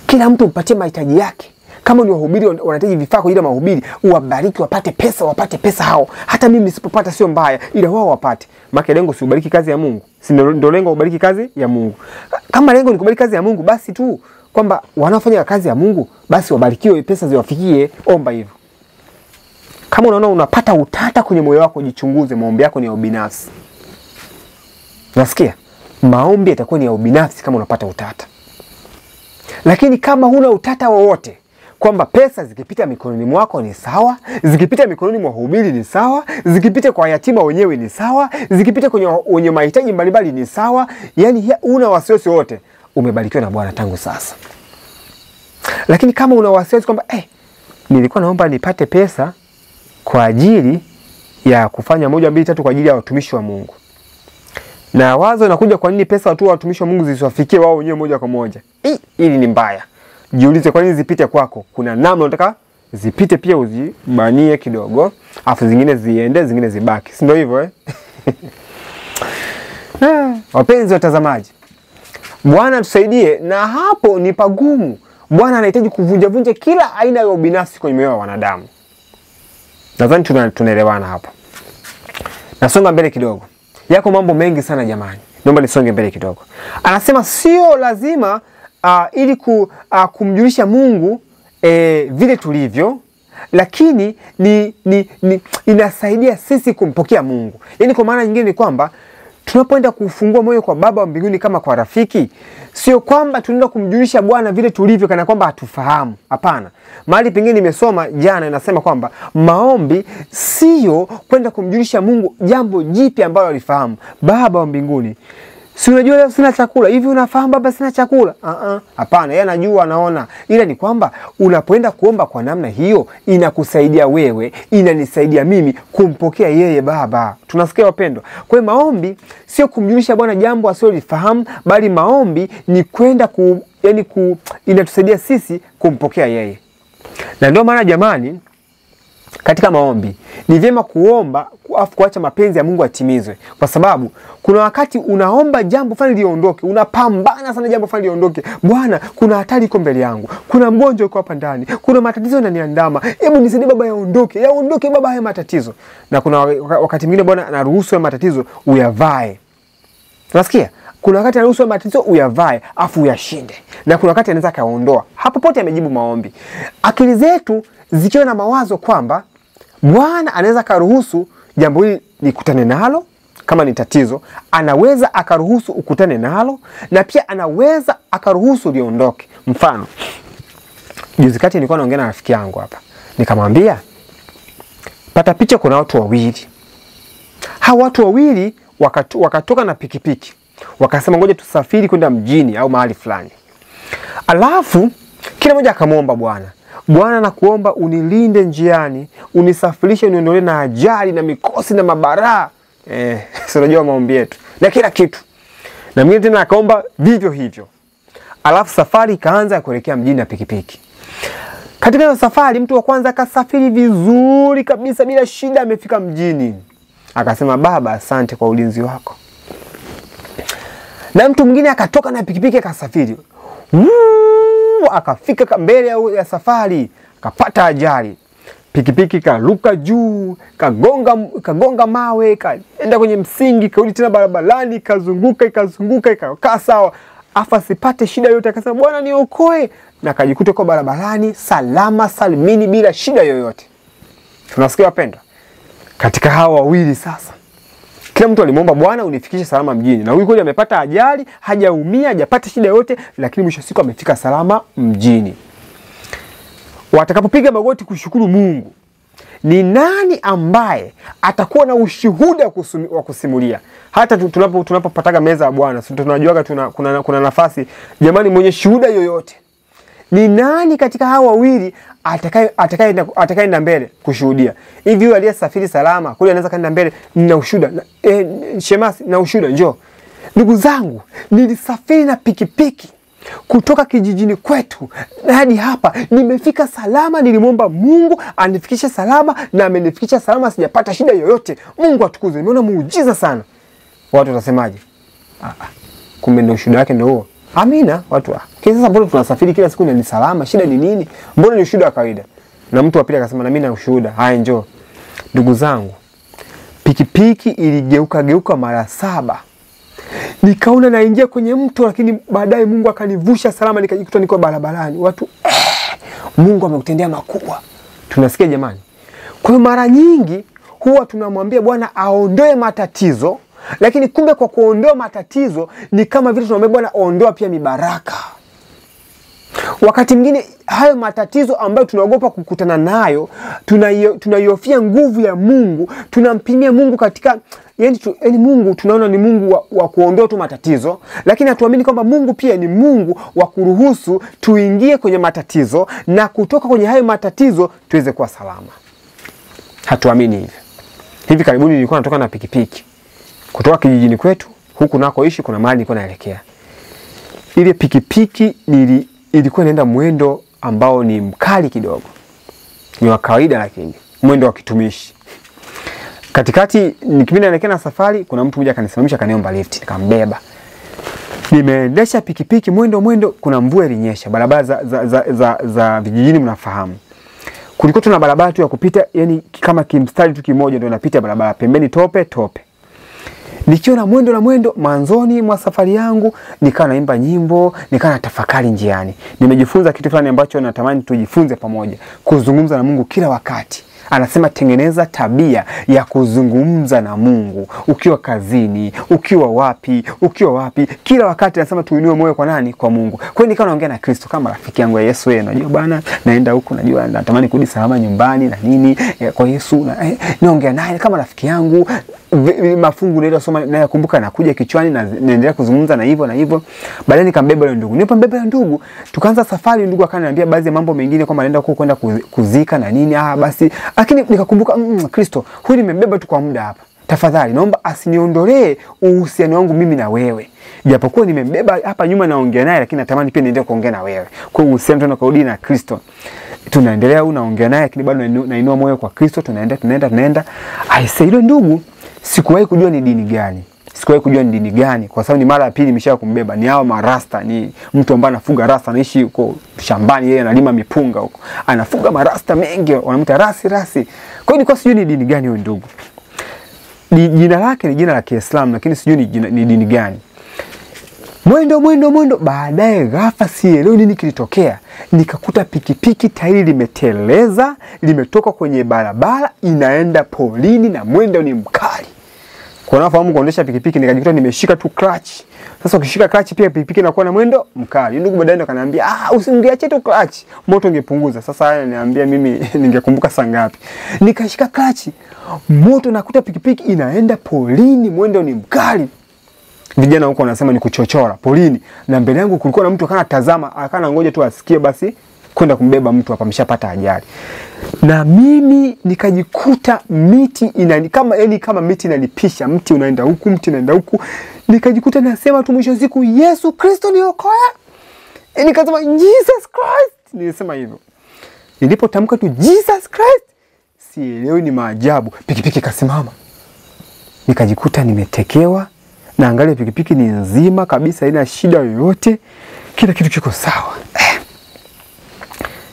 Speaker 1: Kila mtu umpatie mahitaji yake. Kama ni wahubiri wanahitaji vifaa kwa ajili ya mahubiri, uwabariki, wapate pesa hao. Hata mimi nisipopata sio mbaya, ila wao wapate. Maana lengo si ubariki kazi ya Mungu. Si ndio lengo ubariki kazi ya Mungu. Kama lengo ni kubariki kazi ya Mungu, basi tu kwamba wanaofanya kazi ya Mungu basi wabarikiwe, pesa ziwafikie, omba hivyo. Kama unaona unapata utata kwenye moyo wako, jichunguze, maombi yako ni ya ubinafsi. Nasikia? Maombi yatakuwa ni ya ubinafsi kama unapata utata. Lakini kama huna utata wowote, kwamba pesa zikipita mikononi mwako ni sawa, zikipita mikononi mwa wahubiri ni sawa, zikipita kwa yatima wenyewe ni sawa, zikipita kwenye mahitaji mbalimbali ni sawa, yani una wasiwasi wote, umebarikiwa na Bwana tangu sasa. Lakini kama una wasiwasi kwamba nilikuwa naomba nipate pesa kwa ajili ya kufanya 1, 2, 3 kwa ajili ya watumishi wa Mungu, na wazo linakuja, kwa nini pesa watu wa watumishi wa Mungu zisiwafikie wao wenyewe moja kwa moja? Hili ni mbaya. Jiulize, kwa nini zipite kwako? Kuna namna unataka zipite pia, uzibanie kidogo, afu zingine ziende, zingine zibaki. Si ndio hivyo Wapenzi watazamaji, Bwana tusaidie, na hapo ni pagumu. Bwana anahitaji kuvunja kila aina ya ubinafsi kwenye mioyo ya wanadamu. Nadhani tunaelewana hapo. Nasonga mbele kidogo. Yako mambo mengi sana jamani. Naomba nisonge mbele kidogo. Anasema sio lazima ili kumjulisha Mungu vile tulivyo, lakini inasaidia sisi kumpokea Mungu. Yaani kwa maana nyingine ni kwamba tunapoenda kufungua moyo kwa Baba wa mbinguni kama kwa rafiki, sio kwamba tunaenda kumjulisha Bwana vile tulivyo kana kwamba hatufahamu. Hapana. Mahali pengine nimesoma jana inasema kwamba maombi sio kwenda kumjulisha Mungu jambo jipya ambalo alifahamu. Baba wa mbinguni, si unajua leo sina chakula, hivi unafahamu Baba sina chakula? Hapana, yeye anajua, anaona. Ila ni kwamba unapoenda kuomba kwa namna hiyo, inakusaidia wewe, inanisaidia mimi kumpokea yeye Baba. Tunasikia wapendwa? Kwa hiyo maombi sio kumjulisha Bwana jambo asiyolifahamu, bali maombi ni kwenda inatusaidia sisi kumpokea yeye. Na ndio maana jamani, katika maombi ni vyema kuomba afu kuacha mapenzi ya Mungu yatimizwe, kwa sababu kuna wakati unaomba jambo fulani liondoke, unapambana sana jambo fulani liondoke. Bwana, kuna hatari iko mbele yangu, kuna mgonjwa yuko hapa ndani, kuna matatizo yananiandama, hebu nisaidie Baba, yaondoke Baba haya matatizo. Na kuna wakati mwingine Bwana anaruhusu haya matatizo uyavae. Unasikia? Kuna wakati anaruhusu haya matatizo uyavae afu uyashinde, na kuna wakati anaweza kaondoa. Hapo pote amejibu maombi. Akili zetu zikiwa na mawazo kwamba Bwana anaweza karuhusu jambo hili nikutane nalo, kama ni tatizo, anaweza akaruhusu ukutane nalo, na pia anaweza akaruhusu liondoke. Mfano, juzi kati nilikuwa naongea na rafiki yangu hapa, nikamwambia pata picha, kuna watu wawili. Hao watu wawili wakatoka na pikipiki. Wakasema ngoja tusafiri kwenda mjini au mahali fulani. Alafu kila mmoja akamwomba Bwana, Bwana nakuomba unilinde njiani, unisafirishe uniondolee na ajali na mikosi na mabaraa. Sio, unajua maombi yetu na kila kitu. Na mwingine tena akaomba vivyo hivyo. Alafu safari ikaanza kuelekea mjini na pikipiki. Katika hiyo safari mtu wa kwanza akasafiri vizuri kabisa bila shida, amefika mjini. Akasema Baba, asante kwa ulinzi wako. Na mtu mwingine akatoka na pikipiki akasafiri. Akafika mbele ya safari, akapata ajali. Pikipiki karuka juu, kagonga mawe, kaenda kwenye msingi, karudi tena barabarani, kazunguka ikakaa sawa. Afa sipate shida yoyote, akasema Bwana niokoe, na akajikuta kwa barabarani salama salimini bila shida yoyote. Tunasikia wapendwa? Katika hawa wawili sasa, kila mtu alimwomba Bwana unifikishe salama mjini. Na huyu kweli amepata ajali, hajaumia, hajapata shida yote, lakini mwisho siku amefika salama mjini. Watakapopiga magoti kushukuru Mungu, ni nani ambaye atakuwa na ushuhuda wa kusimulia? Hata tunapopataga meza ya Bwana, tunajuaga kuna nafasi, jamani, mwenye shuhuda yoyote. Ni nani katika hawa wawili atakayeenda mbele kushuhudia? Hivi yule aliyesafiri salama kule anaweza kaenda mbele, nina ushuhuda. Shemasi, na ushuhuda, njoo. Ndugu zangu, nilisafiri na pikipiki kutoka kijijini kwetu hadi hapa, nimefika salama, nilimwomba Mungu anifikishe salama na amenifikisha salama, sijapata shida yoyote. Mungu atukuzwe, nimeona muujiza sana. Watu watasemaje? Kumbe ndio ushuhuda wake ndio huo. Amina, watu. Sasa mbona tunasafiri kila siku na ni salama? Shida ni nini? Mbona ni ushuhuda wa kawaida? Na mtu wa pili akasema na mimi na ushuhuda. Haya, njoo. Ndugu zangu, pikipiki iligeuka mara 7. Nikaona naingia kwenye mto, lakini baadaye Mungu akanivusha salama, nikajikuta niko barabarani. Watu, Mungu amekutendea makubwa. Tunasikia jamani? Kwa hiyo mara nyingi huwa tunamwambia Bwana aondoe matatizo, lakini kumbe kwa kuondoa matatizo ni kama vile tunamwambia Bwana ondoa pia mibaraka. Wakati mwingine hayo matatizo ambayo tunaogopa kukutana nayo, tunaiofia nguvu ya Mungu, tunampimia Mungu katika yani Mungu tunaona ni Mungu wa kuondoa tu matatizo, lakini hatuamini kwamba Mungu pia ni Mungu wa kuruhusu tuingie kwenye matatizo na kutoka kwenye hayo matatizo tuweze kuwa salama. Hatuamini hivyo. Hivi karibuni nilikuwa natoka na pikipiki kutoka kijijini kwetu, huku nakoishi kuna mahali nilikuwa naelekea. Ile pikipiki ilikuwa inaenda mwendo ambao ni mkali kidogo. Ni wa kawaida lakini mwendo wa kitumishi. Katikati nikipindi naelekea na safari, kuna mtu mmoja akanisimamisha akaniomba lift, nikambeba. Nimeendesha pikipiki mwendo, kuna mvua ilinyesha. Barabara za vijijini mnafahamu. Kulikuwa tuna barabara tu ya kupita, yani kama kimstari tu kimoja ndio unapita barabara, pembeni tope. Nikiwa na mwendo mwanzoni mwa safari yangu, nikawa naimba nyimbo, nikawa natafakari njiani. Nimejifunza kitu fulani ambacho natamani tujifunze pamoja, kuzungumza na Mungu kila wakati. Anasema tengeneza tabia ya kuzungumza na Mungu. Ukiwa kazini, ukiwa wapi, kila wakati anasema tuinue moyo kwa nani? Kwa Mungu. Kwa hiyo nikawa naongea na Kristo kama rafiki yangu ya Yesu. Unajua bwana, naenda huko, najua natamani kurudi salama nyumbani na nini kwa Yesu. Naongea naye kama rafiki yangu. Mafungu ndio soma na yakumbuka na kuja kichwani na naendelea kuzungumza na hivyo. Baadaye nikambeba yule ndugu. Nilipambeba yule ndugu, tukaanza safari. Ndugu akaniambia baadhi ya mambo mengine kama anaenda huko kwenda kuzika na nini. Basi lakini nikakumbuka Kristo, huyu nimembeba tu kwa muda hapa. Tafadhali naomba asiniondolee uhusiano wangu mimi na wewe. Japokuwa nimembeba hapa nyuma naongea naye, lakini natamani pia niendelee kuongea na wewe. Kwa hiyo uhusiano tunakurudi na Kristo. Tunaendelea naongea naye, lakini bado nainua moyo kwa Kristo. Tunaenda. Aise, yule ndugu sikuwahi kujua ni dini gani. Kwa sababu ni mara ya pili nimesha kumbeba. Ni hao marasta, ni mtu ambaye anafuga rasta, anaishi huko shambani, yeye analima mipunga huko. Anafuga marasta mengi, wanamuita rasi. Kwa hiyo nilikuwa sijui ni dini gani huyo ndugu. Jina lake ni jina la Kiislamu, lakini sijui ni dini gani. Mwendo. Baadaye ghafla sielewi nini kilitokea. Nikakuta pikipiki tairi limeteleza, limetoka kwenye barabara inaenda polini na mwendo ni mkali. Kwa nafahamu kuendesha pikipiki, nikajikuta nimeshika tu clutch. Sasa ukishika clutch pia pikipiki inakuwa na mwendo mkali. Ndugu baadaye ndo kaniambia, usingeache tu clutch, moto ungepunguza. Sasa haya niambia mimi ningekumbuka saa ngapi. Nikashika clutch, moto nakuta pikipiki inaenda polini, mwendo ni mkali. Vijana huko wanasema ni kuchochora polini, na mbele yangu kulikuwa na mtu akana tazama, akana ngoja tu asikie basi kwenda kumbeba mtu hapa, ameshapata ajali. Na mimi nikajikuta miti kama miti inanipisha, mti unaenda huku, mti unaenda huku. Nikajikuta nasema tu mwisho siku, Yesu Kristo niokoe. Nikasema Jesus Christ. Nilisema hivyo. Nilipotamka tu Jesus Christ, sielewi ni maajabu, pikipiki kasimama. Nikajikuta nimetekewa, na angalia pikipiki ni nzima kabisa, haina shida yoyote. Kila kitu kiko sawa.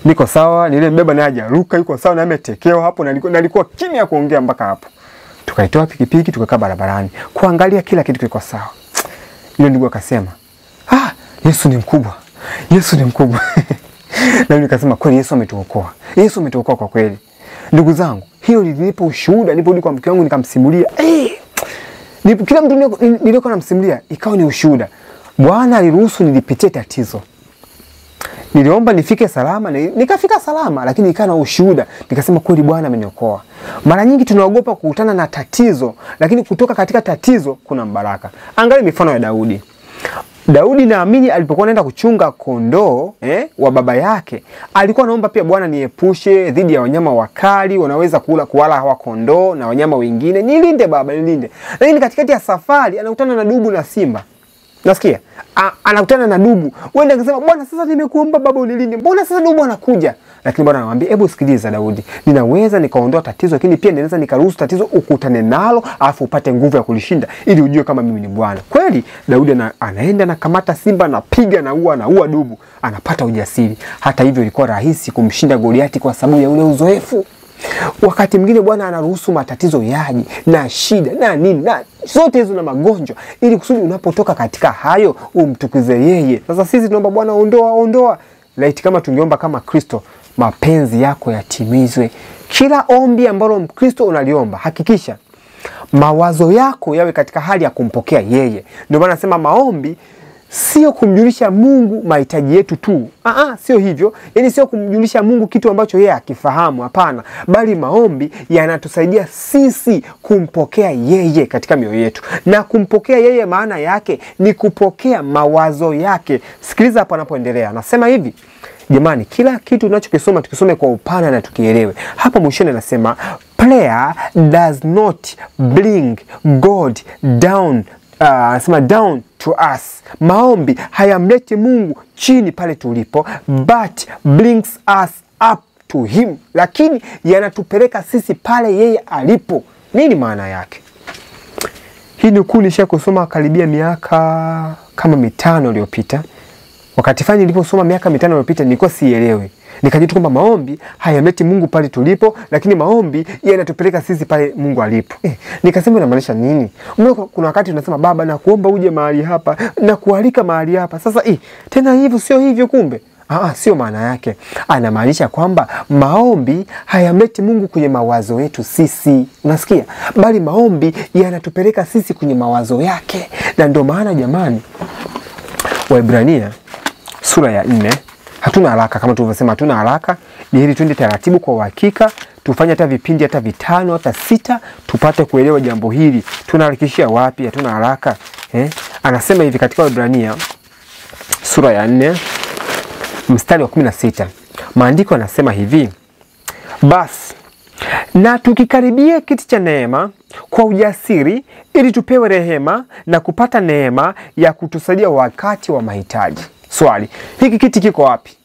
Speaker 1: Niko sawa, nilembeba naye hajaruka, yuko sawa na ametekewa hapo, nalikuwa kimya kuongea mpaka hapo. Tukaitoa pikipiki, tukakaa barabarani kuangalia kila kitu kiko sawa. Yule ndugu akasema, Yesu ni mkubwa. Yesu ni mkubwa. Na mimi nikasema kweli Yesu ametuokoa. Yesu ametuokoa kwa kweli. Ndugu zangu, hiyo nilipo ushuhuda, niliporudi kwa mke wangu nikamsimulia. Kila mtu nilikuwa namsimulia ikawa ni ushuhuda. Bwana aliruhusu nilipitie tatizo. Niliomba nifike salama, nikafika salama, lakini ikawa na ushuhuda. Nikasema kweli Bwana ameniokoa. Mara nyingi tunaogopa kukutana na tatizo, lakini kutoka katika tatizo kuna mbaraka. Angalia mifano ya Daudi. Daudi naamini alipokuwa anaenda kuchunga kondoo wa baba yake, alikuwa anaomba pia, Bwana niepushe dhidi ya wanyama wakali wanaweza kuwala hawa kondoo na wanyama wengine. Nilinde Baba, nilinde. Lakini katikati ya safari anakutana na dubu na simba. Nasikia? Anakutana na dubu. Wenda akasema, Bwana sasa nimekuomba Baba unilinde, mbona sasa dubu anakuja? Lakini Bwana anamwambia, hebu sikiliza Daudi, ninaweza nikaondoa tatizo, lakini pia ninaweza nikaruhusu tatizo ukutane nalo, alafu upate nguvu ya kulishinda, ili ujue kama mimi ni Bwana. Kweli Daudi anaenda na kamata simba, anapiga na ua dubu, anapata ujasiri. Hata hivyo ilikuwa rahisi kumshinda Goliati kwa sababu ya ule uzoefu. Wakati mwingine Bwana anaruhusu matatizo yaje na shida na nini na zote hizo na magonjwa, ili kusudi unapotoka katika hayo umtukuze yeye. Sasa sisi tunaomba Bwana ondoa. Laiti kama tungeomba kama Kristo, mapenzi yako yatimizwe. Kila ombi ambalo Mkristo unaliomba, hakikisha mawazo yako yawe katika hali ya kumpokea yeye. Ndio maana nasema maombi sio kumjulisha Mungu mahitaji yetu tu. Sio hivyo. Yaani sio kumjulisha Mungu kitu ambacho yeye akifahamu, hapana. Bali maombi yanatusaidia sisi kumpokea yeye katika mioyo yetu. Na kumpokea yeye maana yake ni kupokea mawazo yake. Sikiliza hapo anapoendelea. Anasema hivi, jamani, kila kitu tunachokisoma tukisome kwa upana na tukielewe. Hapa mwishoni anasema, prayer does not bring God down down to us. Maombi hayamleti Mungu chini pale tulipo, but brings us up to him. Lakini yanatupeleka sisi pale yeye alipo. Nini maana yake? Hii nukuu nisha kusoma karibia miaka kama 5 iliyopita. Wakati fulani niliposoma miaka 5 iliyopita nilikuwa sielewi. Nikajitu kwamba maombi hayamleti Mungu pale tulipo, lakini maombi yanatupeleka sisi pale Mungu alipo. Nikasema inamaanisha nini? Kuna wakati tunasema, Baba nakuomba uje mahali hapa, na kualika mahali hapa. Sasa tena hivyo sio hivyo kumbe? Sio maana yake. Anamaanisha kwamba maombi hayamleti Mungu kwenye mawazo yetu sisi. Unasikia? Bali maombi yanatupeleka sisi kwenye mawazo yake. Na ndio maana jamani, Waebrania sura ya 4, hatuna haraka kama tulivyosema, hatuna haraka. Ni hili twende taratibu kwa uhakika, tufanye hata vipindi hata 5 hata 6 tupate kuelewa jambo hili. Tunaharakishia wapi? Hatuna haraka. Anasema hivi katika Waebrania sura ya 4 mstari wa 16. Maandiko yanasema hivi, basi na tukikaribia kiti cha neema kwa ujasiri, ili tupewe rehema na kupata neema ya kutusaidia wakati wa mahitaji. Swali, hiki kiti kiko wapi?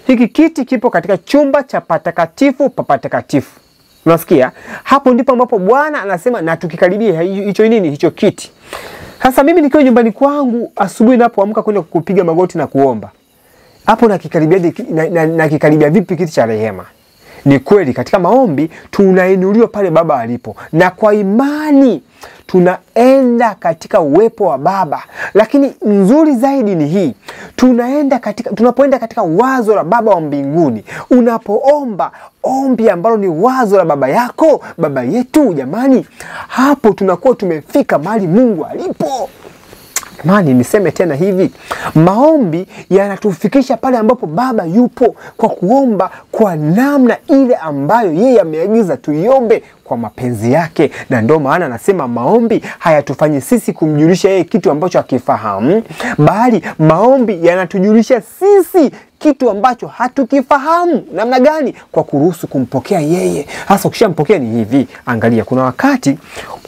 Speaker 1: Hiki kiti kipo katika chumba cha patakatifu pa patakatifu. Unasikia? Hapo ndipo ambapo Bwana anasema na tukikaribia hicho kiti. Sasa mimi nikiwa nyumbani kwangu asubuhi ninapoamka kwenda kupiga magoti na kuomba, hapo nakikaribia vipi kiti cha rehema? Ni kweli katika maombi tunainuliwa pale Baba alipo, na kwa imani tunaenda katika uwepo wa Baba. Lakini nzuri zaidi ni hii, tunapoenda katika wazo la Baba wa mbinguni. Unapoomba ombi ambalo ni wazo la Baba yako, Baba yetu, jamani, hapo tunakuwa tumefika mahali Mungu alipo. Jamani, niseme tena hivi, maombi yanatufikisha pale ambapo Baba yupo kwa kuomba kwa namna ile ambayo yeye ameagiza tuiombe kwa mapenzi yake. Na ndio maana anasema maombi hayatufanyi sisi kumjulisha yeye kitu ambacho hakifahamu, bali maombi yanatujulisha sisi kitu ambacho hatukifahamu. Namna gani? Kwa kuruhusu kumpokea yeye. Hasa ukishampokea ni hivi, angalia, kuna wakati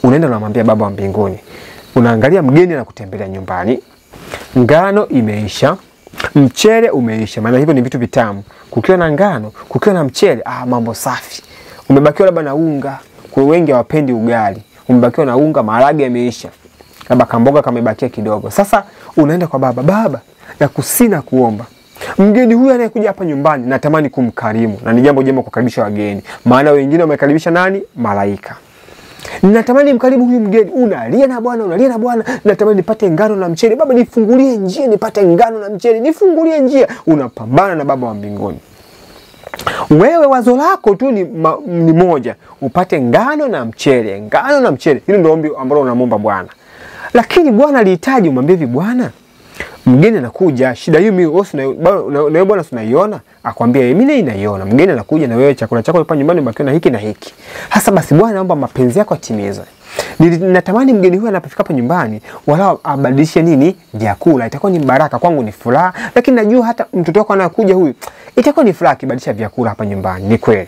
Speaker 1: unaenda unamwambia Baba wa mbinguni, unaangalia mgeni na kutembelea nyumbani, ngano imeisha, mchele umeisha. Maana hivyo ni vitu vitamu. Kukiwa na ngano, kukiwa na mchele, mambo safi. Umebakiwa labda na unga, kwa wengi hawapendi ugali. Umebakiwa na unga, maharage yameisha, labda kamboga kamebakia kidogo. Sasa unaenda kwa Baba, Baba, na kusina kuomba, mgeni huyu anayekuja hapa nyumbani natamani kumkarimu, na ni jambo jema kukaribisha wageni. Maana wengine wamekaribisha nani? Malaika. Natamani mkaribu huyu mgeni. Unalia na Bwana, unalia na Bwana, natamani nipate ngano na mchele. Baba, nifungulie njia nipate ngano na mchele, nifungulie njia. Unapambana na Baba wa mbinguni. Wewe wazo lako tu ni moja, upate ngano na mchele, ngano na mchele. Hilo ndio ombi ambalo unamwomba Bwana. Lakini Bwana alihitaji umwambie hivi, Bwana, mgeni anakuja, shida hiyo mimi na Bwana tunaiona. Akwambia mimi ninaiona. Mgeni anakuja na wewe chakula chako hapa nyumbani umebakiwa na hiki na hiki. Hasa basi Bwana, naomba mapenzi yako yatimizwe. Ninatamani mgeni huyu anapofika hapa nyumbani wala abadilishe nini? Vyakula. Itakuwa ni baraka kwangu, ni furaha. Lakini najua hata mtoto wako anakuja huyu, itakuwa ni furaha akibadilisha vyakula hapa nyumbani. Ni kweli.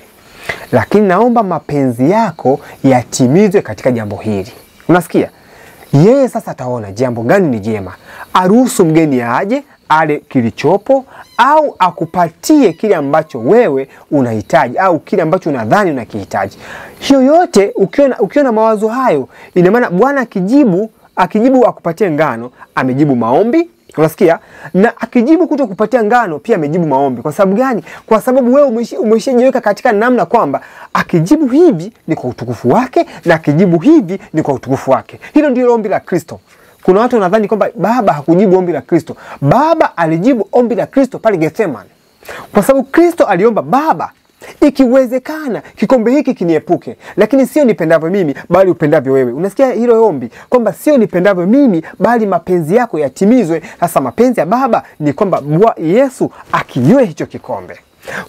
Speaker 1: Lakini naomba mapenzi yako yatimizwe katika jambo hili. Unasikia? Yeye sasa ataona jambo gani ni jema. Aruhusu mgeni aje, ale kilichopo, au akupatie kile ambacho wewe unahitaji, au kile ambacho unadhani unakihitaji. Hiyo yote ukiona mawazo hayo, ina maana Bwana akijibu akupatie ngano, amejibu maombi. Unasikia? Na akijibu kutokupatia ngano, pia amejibu maombi. Kwa sababu gani? Kwa sababu wewe umeshajiweka katika namna kwamba akijibu hivi ni kwa utukufu wake, na akijibu hivi ni kwa utukufu wake. Hilo ndilo ombi la Kristo. Kuna watu wanadhani kwamba Baba hakujibu ombi la Kristo. Baba alijibu ombi la Kristo pale Gethsemane. Kwa sababu Kristo aliomba, Baba, ikiwezekana kikombe hiki kiniepuke, lakini sio nipendavyo mimi bali upendavyo wewe. Unasikia hilo ombi? Kwamba sio nipendavyo mimi bali mapenzi yako yatimizwe. Sasa mapenzi ya Baba ni kwamba Yesu akinywe hicho kikombe.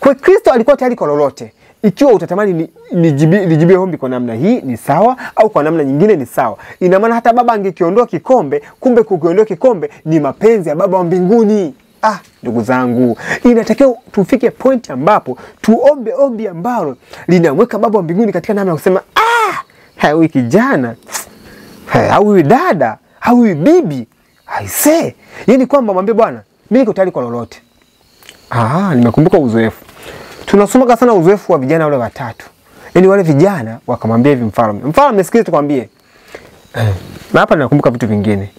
Speaker 1: Kwa Kristo alikuwa tayari kwa lolote. Ikiwa utatamani lijibie ombi kwa namna hii ni sawa, au kwa namna nyingine ni sawa. Ina maana hata Baba angekiondoa kikombe, kumbe kukiondoa kikombe ni mapenzi ya Baba wa mbinguni. Ndugu zangu, inatakiwa tufike point ambapo tuombe ombi ambalo linamweka Baba wa mbinguni katika namna ya kusema, huyu kijana, huyu dada, huyu bibi, aisee. Yaani kwamba mwambie Bwana, mimi niko tayari kwa lolote. Nimekumbuka uzoefu. Tunasoma sana uzoefu wa vijana wale watatu. Yaani wale vijana wakamwambia hivi mfalme, sikiza tukwambie. Na hapa ninakumbuka vitu vingine.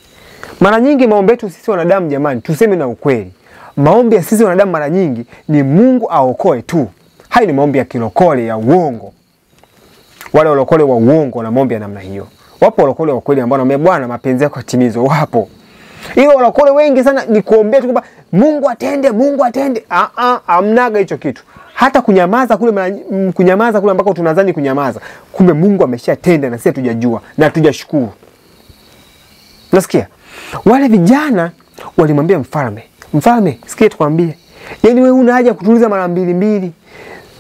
Speaker 1: Mara nyingi maombi yetu sisi wanadamu, jamani, tuseme na ukweli, maombi ya sisi wanadamu mara nyingi ni Mungu aokoe tu. Hai ni maombi ya kilokole, ya uongo. Wale walokole wa uongo na maombi ya namna hiyo. Wapo walokole wa kweli ambao wanaomba Bwana mapenzi yako yatimizwe, wapo. Hilo walokole wengi sana ni kuombea tu kwamba Mungu atende, Mungu atende. Amnaga hicho kitu. Hata kunyamaza kule ambako tunadhani kunyamaza, kumbe Mungu ameshatenda na sisi hatujajua na hatujashukuru. Nasikia? Wale vijana walimwambia mfalme, sikia tukwambie. Yaani wewe una haja kutuuliza mara mbili.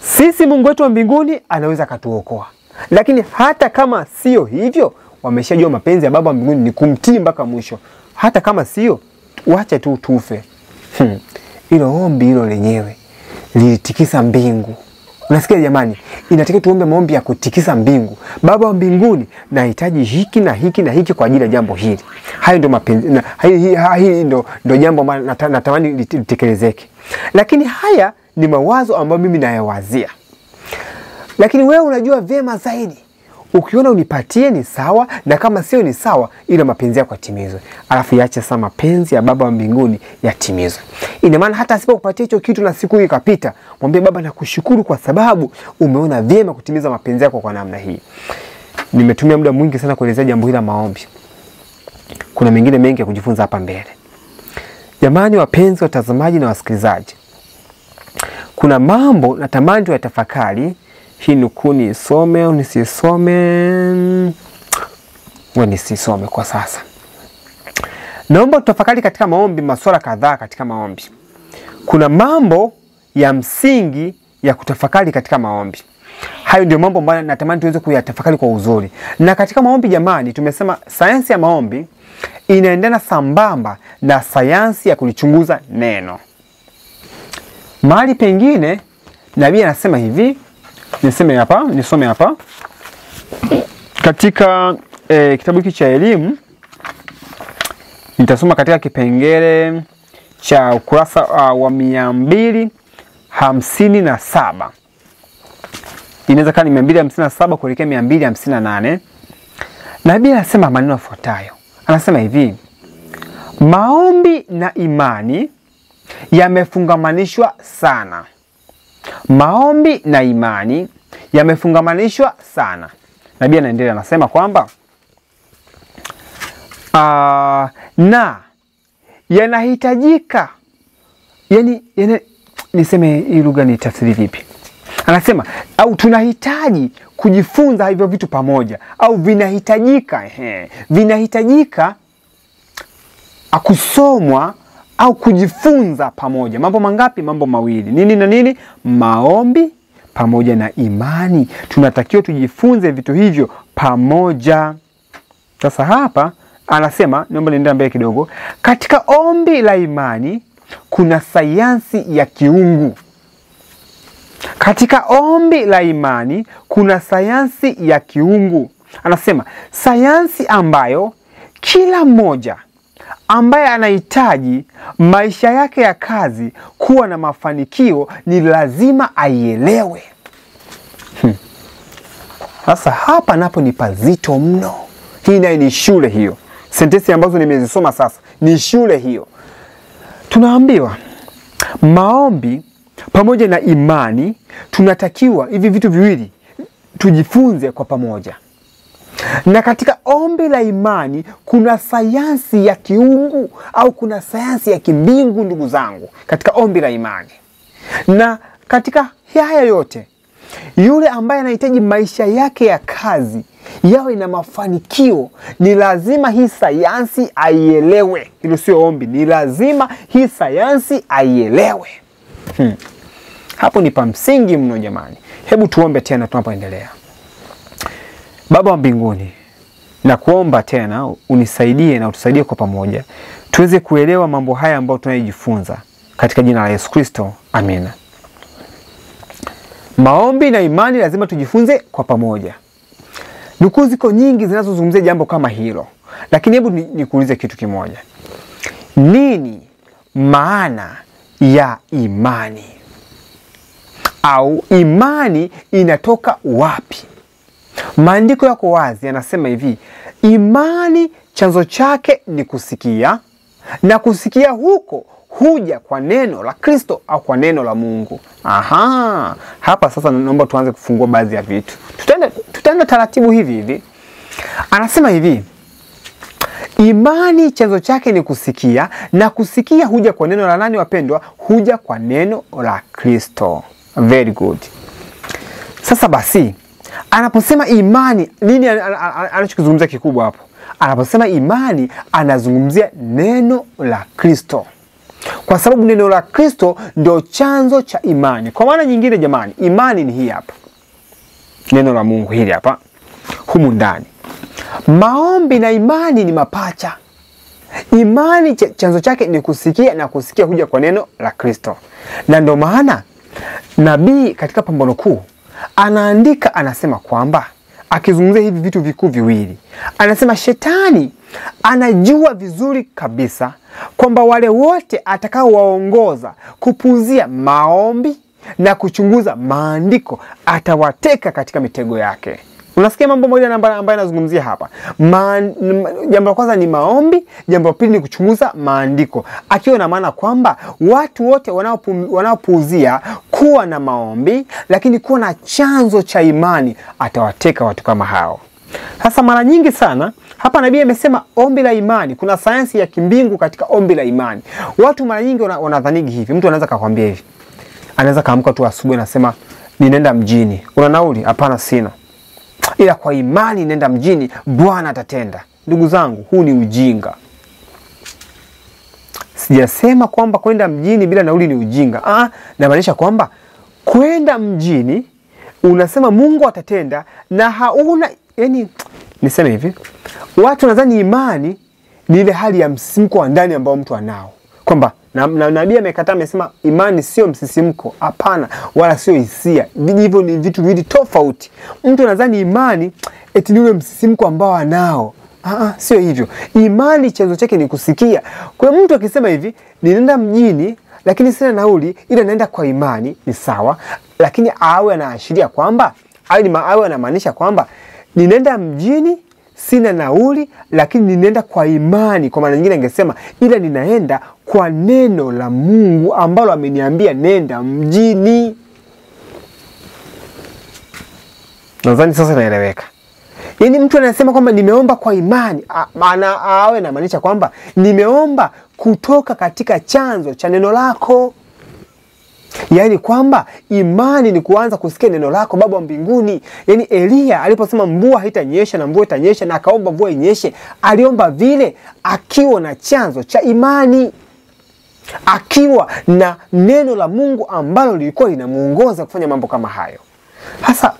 Speaker 1: Sisi Mungu wetu wa mbinguni anaweza katuokoa. Lakini hata kama sio hivyo, wameshajua mapenzi ya Baba wa mbinguni ni kumtii mpaka mwisho. Hata kama sio, wacha tu tufe. Hilo ombi hilo lenyewe lilitikisa mbingu. Unasikia jamani? Inatakiwa tuombe maombi ya kutikisa mbingu. Baba wa mbinguni, nahitaji hiki na hiki na hiki kwa ajili ya jambo hili. Hayo ndio mapenzi. Hii ndio jambo ambalo natamani litekelezeke. Lakini haya ni mawazo ambayo mimi nayawazia. Lakini wewe unajua vyema zaidi. Ukiona unipatie ni sawa, na kama sio ni sawa, ila mapenzi yako yatimizwe. Alafu iache sasa mapenzi ya Baba wa mbinguni yatimizwe. Ina maana hata asipokupatia hicho kitu na siku hii ikapita, mwambie Baba, nakushukuru kwa sababu umeona vyema kutimiza mapenzi yako kwa namna hii. Nimetumia muda mwingi sana kuelezea jambo hili la maombi. Kuna mengine mengi ya kujifunza hapa mbele. Jamani wapenzi watazamaji na wasikilizaji, kuna mambo natamani tuyatafakari. Hii nukuu nisome au nisisome? Nisisome kwa sasa. Naomba tutafakari katika maombi masuala kadhaa katika maombi. Kuna mambo ya msingi ya kutafakari katika maombi. Hayo ndio mambo ambayo natamani tuweze kuyatafakari kwa uzuri. Na katika maombi jamani, tumesema sayansi ya maombi inaendana sambamba na sayansi ya kulichunguza neno. Mahali pengine nabii anasema hivi, nisome hapa. Katika kitabu hiki cha elimu, nitasoma katika kipengele cha ukurasa wa 257. Inaweza kuwa ni 257 kuelekea 258. Nabii anasema maneno yafuatayo. Anasema hivi: maombi na imani yamefungamanishwa sana. Maombi na imani yamefungamanishwa sana. Nabii anaendelea anasema kwamba na yanahitajika, niseme hii lugha ni tafsiri vipi? Anasema au tunahitaji kujifunza hivyo vitu pamoja, au vinahitajika kusomwa au kujifunza pamoja. Mambo mangapi? Mambo mawili. Nini na nini? Maombi pamoja na imani. Tunatakiwa tujifunze vitu hivyo pamoja. Sasa hapa anasema, naomba niende mbele kidogo. Katika ombi la imani kuna sayansi ya kiungu. Katika ombi la imani kuna sayansi ya kiungu. Anasema sayansi ambayo kila mmoja ambaye anahitaji maisha yake ya kazi kuwa na mafanikio ni lazima aielewe. Sasa hapa napo ni pazito mno. Hii nayo ni shule hiyo. Sentensi ambazo nimezisoma sasa ni shule hiyo. Tunaambiwa maombi pamoja na imani, tunatakiwa hivi vitu viwili tujifunze kwa pamoja. Na katika ombi la imani kuna sayansi ya kiungu au kuna sayansi ya kimbingu, ndugu zangu, katika ombi la imani. Na katika haya yote, yule ambaye anahitaji maisha yake ya kazi yawe na mafanikio, ni lazima hii sayansi aielewe. Hilo sio ombi, ni lazima hii sayansi aielewe. Hapo ni pa msingi mno jamani. Hebu tuombe tena tunapoendelea. Baba wa mbinguni, na kuomba tena unisaidie na utusaidie kwa pamoja tuweze kuelewa mambo haya ambayo tunayojifunza katika jina la Yesu Kristo. Amina. Maombi na imani lazima tujifunze kwa pamoja. Nukuu ziko nyingi zinazozungumzia jambo kama hilo, lakini hebu nikuulize kitu kimoja. Nini maana ya imani? Au imani inatoka wapi? Maandiko yako wazi, yanasema hivi: imani chanzo chake ni kusikia, na kusikia huko huja kwa neno la Kristo au kwa neno la Mungu. Hapa sasa naomba tuanze kufungua baadhi ya vitu. Tutaenda taratibu hivi. Anasema hivi: imani chanzo chake ni kusikia, na kusikia huja kwa neno la nani wapendwa? Huja kwa neno la Kristo. Very good. Sasa basi, anaposema imani, nini anachokizungumzia kikubwa hapo? Anaposema imani, anazungumzia neno la Kristo. Kwa sababu neno la Kristo ndio chanzo cha imani. Kwa maana nyingine jamani, imani ni hii hapa. Neno la Mungu hili hapa, humu ndani. Maombi na imani ni mapacha. Imani chanzo chake ni kusikia, na kusikia huja kwa neno la Kristo. Na ndio maana nabii katika Pambano Kuu anaandika, anasema kwamba akizungumzia hivi vitu vikuu viwili, anasema shetani anajua vizuri kabisa kwamba wale wote atakao waongoza kupuuzia maombi na kuchunguza maandiko atawateka katika mitego yake. Unasikia mambo moja ambayo anazungumzia hapa. Jambo la kwanza ni maombi, jambo la pili ni kuchunguza maandiko. Akiwa na maana kwamba watu wote wanaopuuzia kuwa na maombi lakini kuwa na chanzo cha imani, atawateka watu kama hao. Sasa mara nyingi sana hapa nabii amesema ombi la imani, kuna sayansi ya kimbingu katika ombi la imani. Watu mara nyingi wanadhani hivi. Mtu anaweza kukwambia hivi. Anaweza kaamka tu asubuhi na sema ninaenda mjini. Una nauli? Hapana, sina. Ila kwa imani nenda mjini, Bwana atatenda. Ndugu zangu, huu ni ujinga. Sijasema kwamba kwenda mjini bila nauli ni ujinga. Namaanisha kwamba kwenda mjini unasema Mungu atatenda na hauna, yani niseme hivi, watu nadhani imani ni ile hali ya msisimko wa ndani ambao mtu anao. Kwamba na nabii amekataa, amesema imani sio msisimko. Hapana, wala sio hisia. Hivyo ni vitu viwili tofauti. Mtu anadhani imani eti ni ule msisimko ambao anao. Sio hivyo. Imani chanzo chake ni kusikia. Kwa mtu akisema hivi, ninaenda mjini lakini sina nauli, ila naenda kwa imani, ni sawa. Lakini awe anaashiria kwamba, awe anamaanisha kwamba ninaenda mjini sina nauli, lakini ninaenda kwa imani. Kwa maana nyingine angesema ila ninaenda kwa neno la Mungu ambalo ameniambia nenda mjini. Nadhani sasa naeleweka. Yaani mtu anasema kwamba nimeomba kwa imani, maana awe anamaanisha kwamba nimeomba kutoka katika chanzo cha neno lako. Yaani kwamba imani ni kuanza kusikia neno lako Baba wa mbinguni. Yaani Elia aliposema mvua haitanyesha na mvua itanyesha na akaomba mvua inyeshe, aliomba vile akiwa na chanzo cha imani, akiwa na neno la Mungu ambalo lilikuwa linamuongoza kufanya mambo kama hayo. Hasa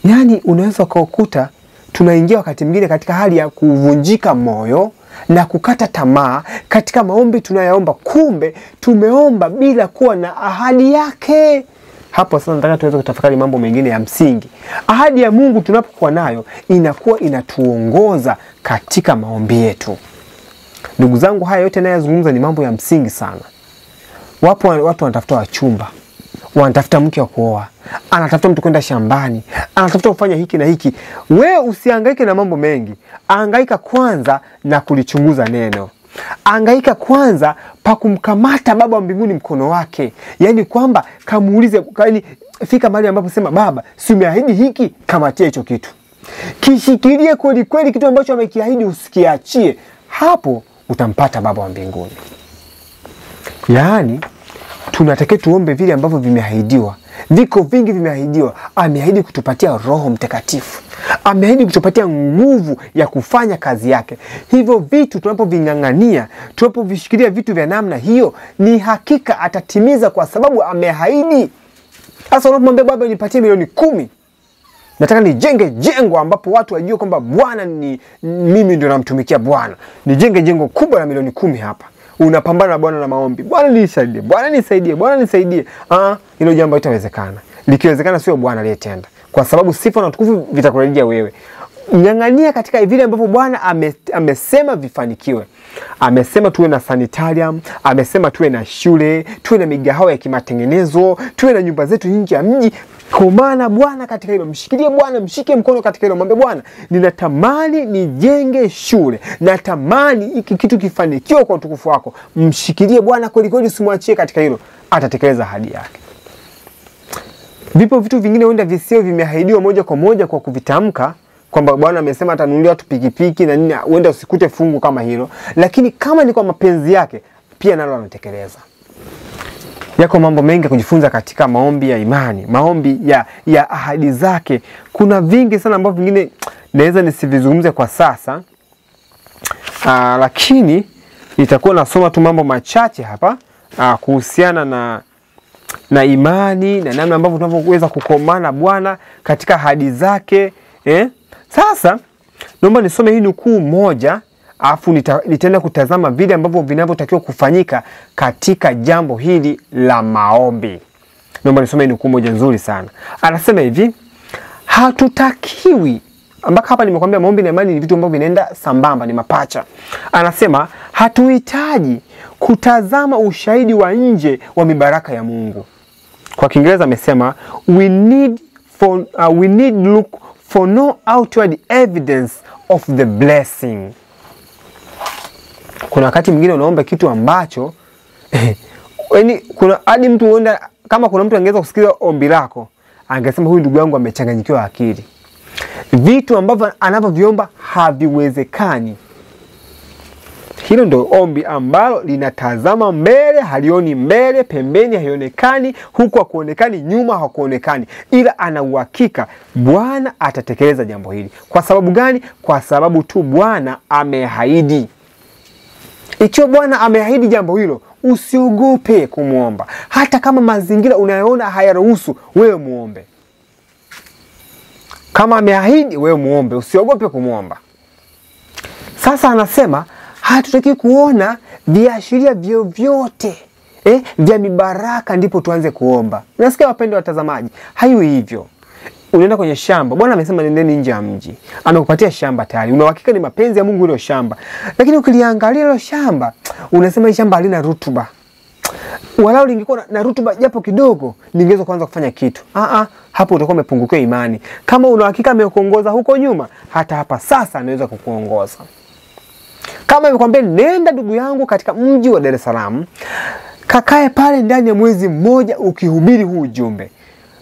Speaker 1: yani unaweza kukuta tunaingia wakati mwingine katika hali ya kuvunjika moyo na kukata tamaa katika maombi tunayoomba, kumbe tumeomba bila kuwa na ahadi yake. Hapo sasa nataka tuweze kutafakari mambo mengine ya msingi. Ahadi ya Mungu tunapokuwa nayo inakuwa inatuongoza katika maombi yetu. Ndugu zangu, haya yote ninayozungumza ni mambo ya msingi sana. Wapo watu wanatafuta wachumba, wanatafuta mke wa kuoa, anatafuta mtu kwenda shambani, anatafuta kufanya hiki na hiki. Wewe usihangaike na mambo mengi. Hangaika kwanza na kulichunguza neno. Hangaika kwanza pa kumkamata Baba wa mbinguni mkono wake. Yaani kwamba kamuulize, yaani fika mahali ambapo sema Baba, si umeahidi hiki, kamatia hicho kitu. Kishikilie kweli kweli kitu ambacho amekiahidi, usikiachie. Hapo utampata Baba wa mbinguni. Yaani tunatakiwa tuombe vile ambavyo vimeahidiwa. Viko vingi vimeahidiwa. Ameahidi kutupatia Roho Mtakatifu. Ameahidi kutupatia nguvu ya kufanya kazi yake. Hivyo vitu tunapoving'ang'ania, tunapovishikilia vitu vya namna hiyo, ni hakika atatimiza kwa sababu ameahidi. Sasa unapomwambia Baba nipatie milioni 10, nataka nijenge jengo ambapo watu wajue kwamba Bwana ni mimi ndio namtumikia Bwana. Nijenge jengo kubwa la milioni 10 hapa. Unapambana na Bwana na maombi. Bwana nisaidie, Bwana nisaidie, Bwana nisaidie. Hilo jambo litawezekana. Likiwezekana sio Bwana aliyetenda. Kwa sababu sifa na utukufu vitakurejea wewe. Ng'ang'ania katika vile ambavyo Bwana amesema vifanikiwe. Amesema tuwe na sanitarium, amesema tuwe na shule, tuwe na migahawa ya kimatengenezo, tuwe na nyumba zetu nje ya mji. Kwa maana Bwana katika hilo, mshikilie Bwana, mshike mkono katika hilo. Mwambie Bwana, ninatamani nijenge shule. Natamani hiki kitu kifanikiwe kwa utukufu wako. Mshikilie Bwana kweli kweli, usimwachie katika hilo. Atatekeleza ahadi yake. Vipo vitu vingine huenda visio vimeahidiwa moja kwa moja kwa kuvitamka, kwamba Bwana amesema atanunulia watu pikipiki na nini, huenda usikute fungu kama hilo. Lakini kama ni kwa mapenzi yake, pia nalo anatekeleza. Yako mambo mengi kujifunza katika maombi ya imani, maombi ya ahadi zake. Kuna vingi sana ambavyo vingine naweza nisivizungumze kwa sasa. Lakini nitakuwa nasoma tu mambo machache hapa kuhusiana na imani na namna ambavyo tunavyoweza kukomana Bwana katika ahadi zake. Sasa naomba nisome hii nukuu moja, afu nitaenda kutazama vile ambavyo vinavyotakiwa kufanyika katika jambo hili la maombi. Naomba nisome hii nukuu moja nzuri sana. Anasema hivi, hatutakiwi, mpaka hapa nimekwambia maombi na imani ni vitu ambavyo vinaenda sambamba, ni mapacha. Anasema hatuhitaji kutazama ushahidi wa nje wa mibaraka ya Mungu. Kwa Kiingereza amesema we need look for no outward evidence of the blessing. Kuna wakati mwingine unaomba kitu ambacho yaani kuna hadi mtu huenda, kama kuna mtu angeweza kusikiza ombi lako, angesema huyu ndugu yangu amechanganyikiwa akili. Vitu ambavyo anavyoviomba haviwezekani. Hilo ndio ombi ambalo linatazama mbele, halioni mbele, pembeni haionekani, huku hakuonekani, nyuma hakuonekani. Ila ana uhakika Bwana atatekeleza jambo hili. Kwa sababu gani? Kwa sababu tu Bwana ameahidi. Ikiwa Bwana ameahidi jambo hilo, usiogope kumuomba. Hata kama mazingira unayoona hayaruhusu, wewe muombe. Kama ameahidi, wewe muombe, usiogope kumuomba. Sasa anasema hatutaki kuona viashiria vyovyote vya mibaraka ndipo tuanze kuomba. Nasikia wapendwa watazamaji, hayo hivyo. Unaenda kwenye shamba, Bwana amesema nendeni nje ya mji. Amekupatia shamba tayari. Una uhakika ni mapenzi ya Mungu hilo shamba. Lakini ukiliangalia hilo shamba, unasema hii shamba halina rutuba. Walau lingekuwa na rutuba japo kidogo, ningeweza kuanza kufanya kitu. Hapo utakuwa umepungukiwa imani. Kama una uhakika amekuongoza huko nyuma, hata hapa sasa anaweza kukuongoza. Kama amekwambia nenda ndugu yangu katika mji wa Dar es Salaam, kakae pale ndani ya mwezi mmoja ukihubiri huu ujumbe.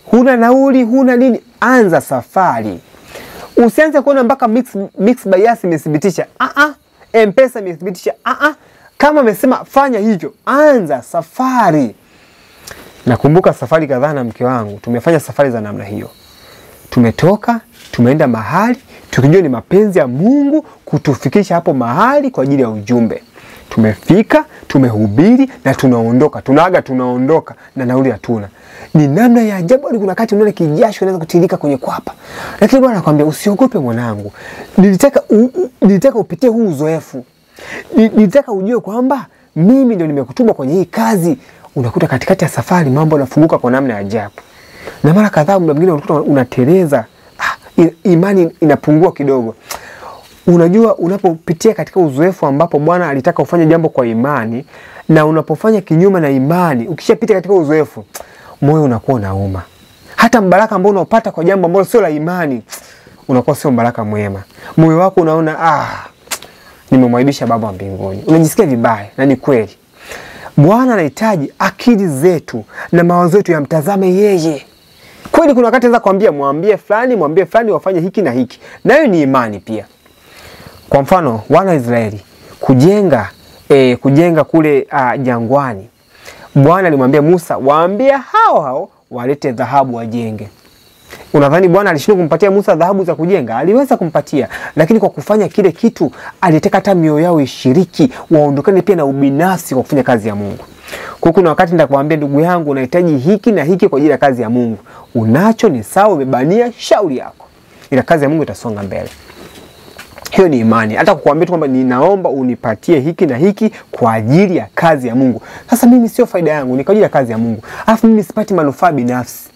Speaker 1: Huna nauli, huna nini, anza safari. Usianze kuona mpaka mix bias imethibitisha. M-Pesa imethibitisha. Kama amesema fanya hivyo, anza safari. Nakumbuka safari kadhaa na mke wangu, tumefanya safari za namna hiyo. Tumetoka, tumeenda mahali, tukijua ni mapenzi ya Mungu kutufikisha hapo mahali kwa ajili ya ujumbe. Tumefika, tumehubiri na tunaondoka. Tunaaga tunaondoka na nauli hatuna. Ni namna ya ajabu. Kuna wakati unaona kijasho inaweza kutirika kwenye kwapa. Lakini Bwana anakuambia usiogope mwanangu. Nilitaka upitie huu uzoefu. Nilitaka ujue kwamba mimi ndio nimekutuma kwenye hii kazi. Unakuta katikati ya safari mambo yanafunguka kwa namna ya ajabu. Na mara kadhaa muda mwingine unakuta unateleza. Imani inapungua kidogo. Unajua unapopitia katika uzoefu ambapo Bwana alitaka ufanye jambo kwa imani na unapofanya kinyume na imani, ukishapita katika uzoefu, moyo unakuwa unauma. Hata mbaraka ambao unaopata kwa jambo ambalo sio la imani, unakuwa sio mbaraka mwema. Moyo wako unaona nimemwaibisha Baba wa mbinguni. Unajisikia vibaya, na ni kweli. Bwana anahitaji akili zetu na mawazo yetu yamtazame yeye. Kweli kuna wakati anaweza kuambia mwambie fulani wafanye hiki na hiki. Nayo ni imani pia. Kwa mfano, wana Israeli kujenga kule jangwani. Bwana alimwambia Musa, waambie hao walete dhahabu wajenge. Unadhani Bwana alishindwa kumpatia Musa dhahabu za kujenga? Aliweza kumpatia, lakini kwa kufanya kile kitu alitaka hata mioyo yao ishiriki, waondokane pia na ubinafsi kwa kufanya kazi ya Mungu. Kwa kuna wakati nitakwambia ndugu yangu unahitaji hiki na hiki kwa ajili ya kazi ya Mungu. Unacho ni sawa, umebania shauri yako. Ila kazi ya Mungu itasonga mbele. Hiyo ni imani. Hata kukuambia tu kwamba ninaomba unipatie hiki na hiki kwa ajili ya kazi ya Mungu. Sasa mimi sio faida yangu, ni kwa ajili ya kazi ya Mungu. Alafu mimi sipati manufaa binafsi.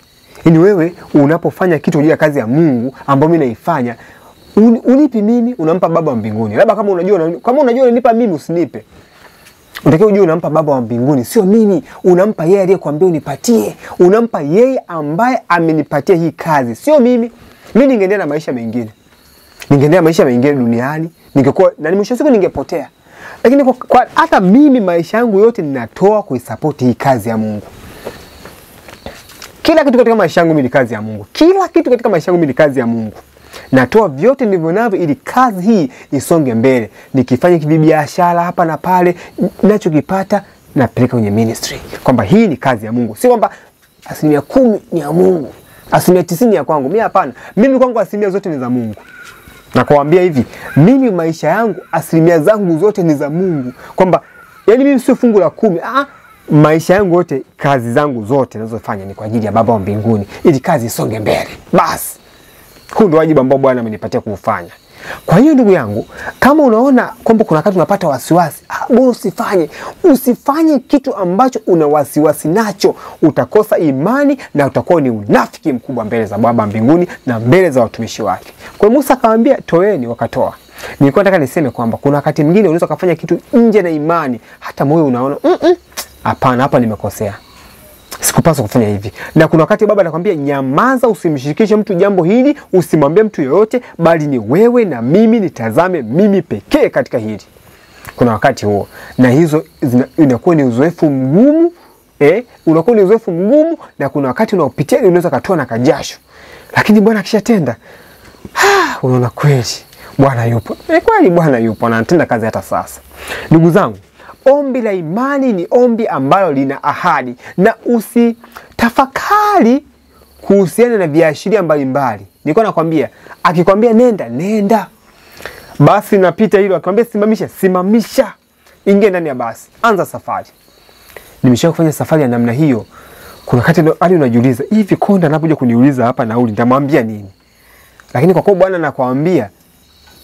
Speaker 1: Yaani wewe unapofanya kitu kwa ajili ya kazi ya Mungu ambayo mimi naifanya, unipi mimi, unampa Baba wa mbinguni. Labda kama unajua unanipa mimi, usinipe. Unatakiwa ujue unampa Baba wa mbinguni, sio mimi. Unampa yeye aliyekwambia unipatie. Unampa yeye ambaye amenipatia hii kazi, sio mimi. Mimi ningeendelea na maisha mengine. Ningeendelea maisha mengine duniani, ningekuwa na mwisho siku ningepotea. Lakini kwa hata mimi maisha yangu yote ninatoa kuisupport hii kazi ya Mungu. Kila kitu katika maisha yangu mimi ni kazi ya Mungu. Kila kitu katika maisha yangu mimi ni kazi ya Mungu. Natoa vyote nilivyo navyo ili kazi hii isonge mbele. Nikifanya kibiashara hapa na pale, ninachokipata napeleka kwenye ministry. Kwamba hii ni kazi ya Mungu. Si kwamba 10% ni ya Mungu, 90% ni ya kwangu. Mimi hapana. Mimi kwangu 10% zote ni za Mungu. Na kuambia hivi, mimi maisha yangu 10% zangu zote ni za Mungu. Kwamba yani mimi sio fungu la 10. Maisha yangu yote, kazi zangu zote ninazofanya ni kwa ajili ya Baba wa mbinguni, ili kazi isonge mbele. Basi. Huu ndio wajibu ambao Bwana amenipatia kuufanya. Kwa hiyo ndugu yangu, kama unaona kwamba kuna wakati unapata wasiwasi, bora usifanye kitu ambacho una wasiwasi nacho. Utakosa imani na utakuwa ni unafiki mkubwa mbele za Baba mbinguni na mbele za watumishi wake. Kwa Musa akamwambia toeni, wakatoa. Nilikuwa nataka niseme kwamba kuna wakati mwingine unaweza kufanya kitu nje na imani, hata moyo unaona hapana, hapa nimekosea. Sikupaswa kufanya hivi. Na kuna wakati Baba anakuambia nyamaza, usimshirikishe mtu jambo hili, usimwambie mtu yoyote, bali ni wewe na mimi, nitazame mimi pekee katika hili. Kuna wakati huo. Na hizo inakuwa ni uzoefu mgumu, unakuwa ni uzoefu mgumu, na kuna wakati unaopitia unaweza katoa na kajasho. Lakini Bwana akishatenda, unaona kweli Bwana yupo. Kweli Bwana yupo na anatenda kazi hata sasa. Ndugu zangu, ombi la imani ni ombi ambalo lina ahadi, na usitafakari kuhusiana na viashiria mbalimbali. Nilikuwa nakwambia, akikwambia nenda, basi napita hilo. Akikwambia simamisha, simamisha. ingia ndani ya basi, anza safari. Nimesha kufanya safari ya namna hiyo. Kuna wakati hadi unajiuliza, hivi konda anapokuja kuniuliza hapa nauli nitamwambia nini? Lakini kwa kuwa Bwana anakuambia,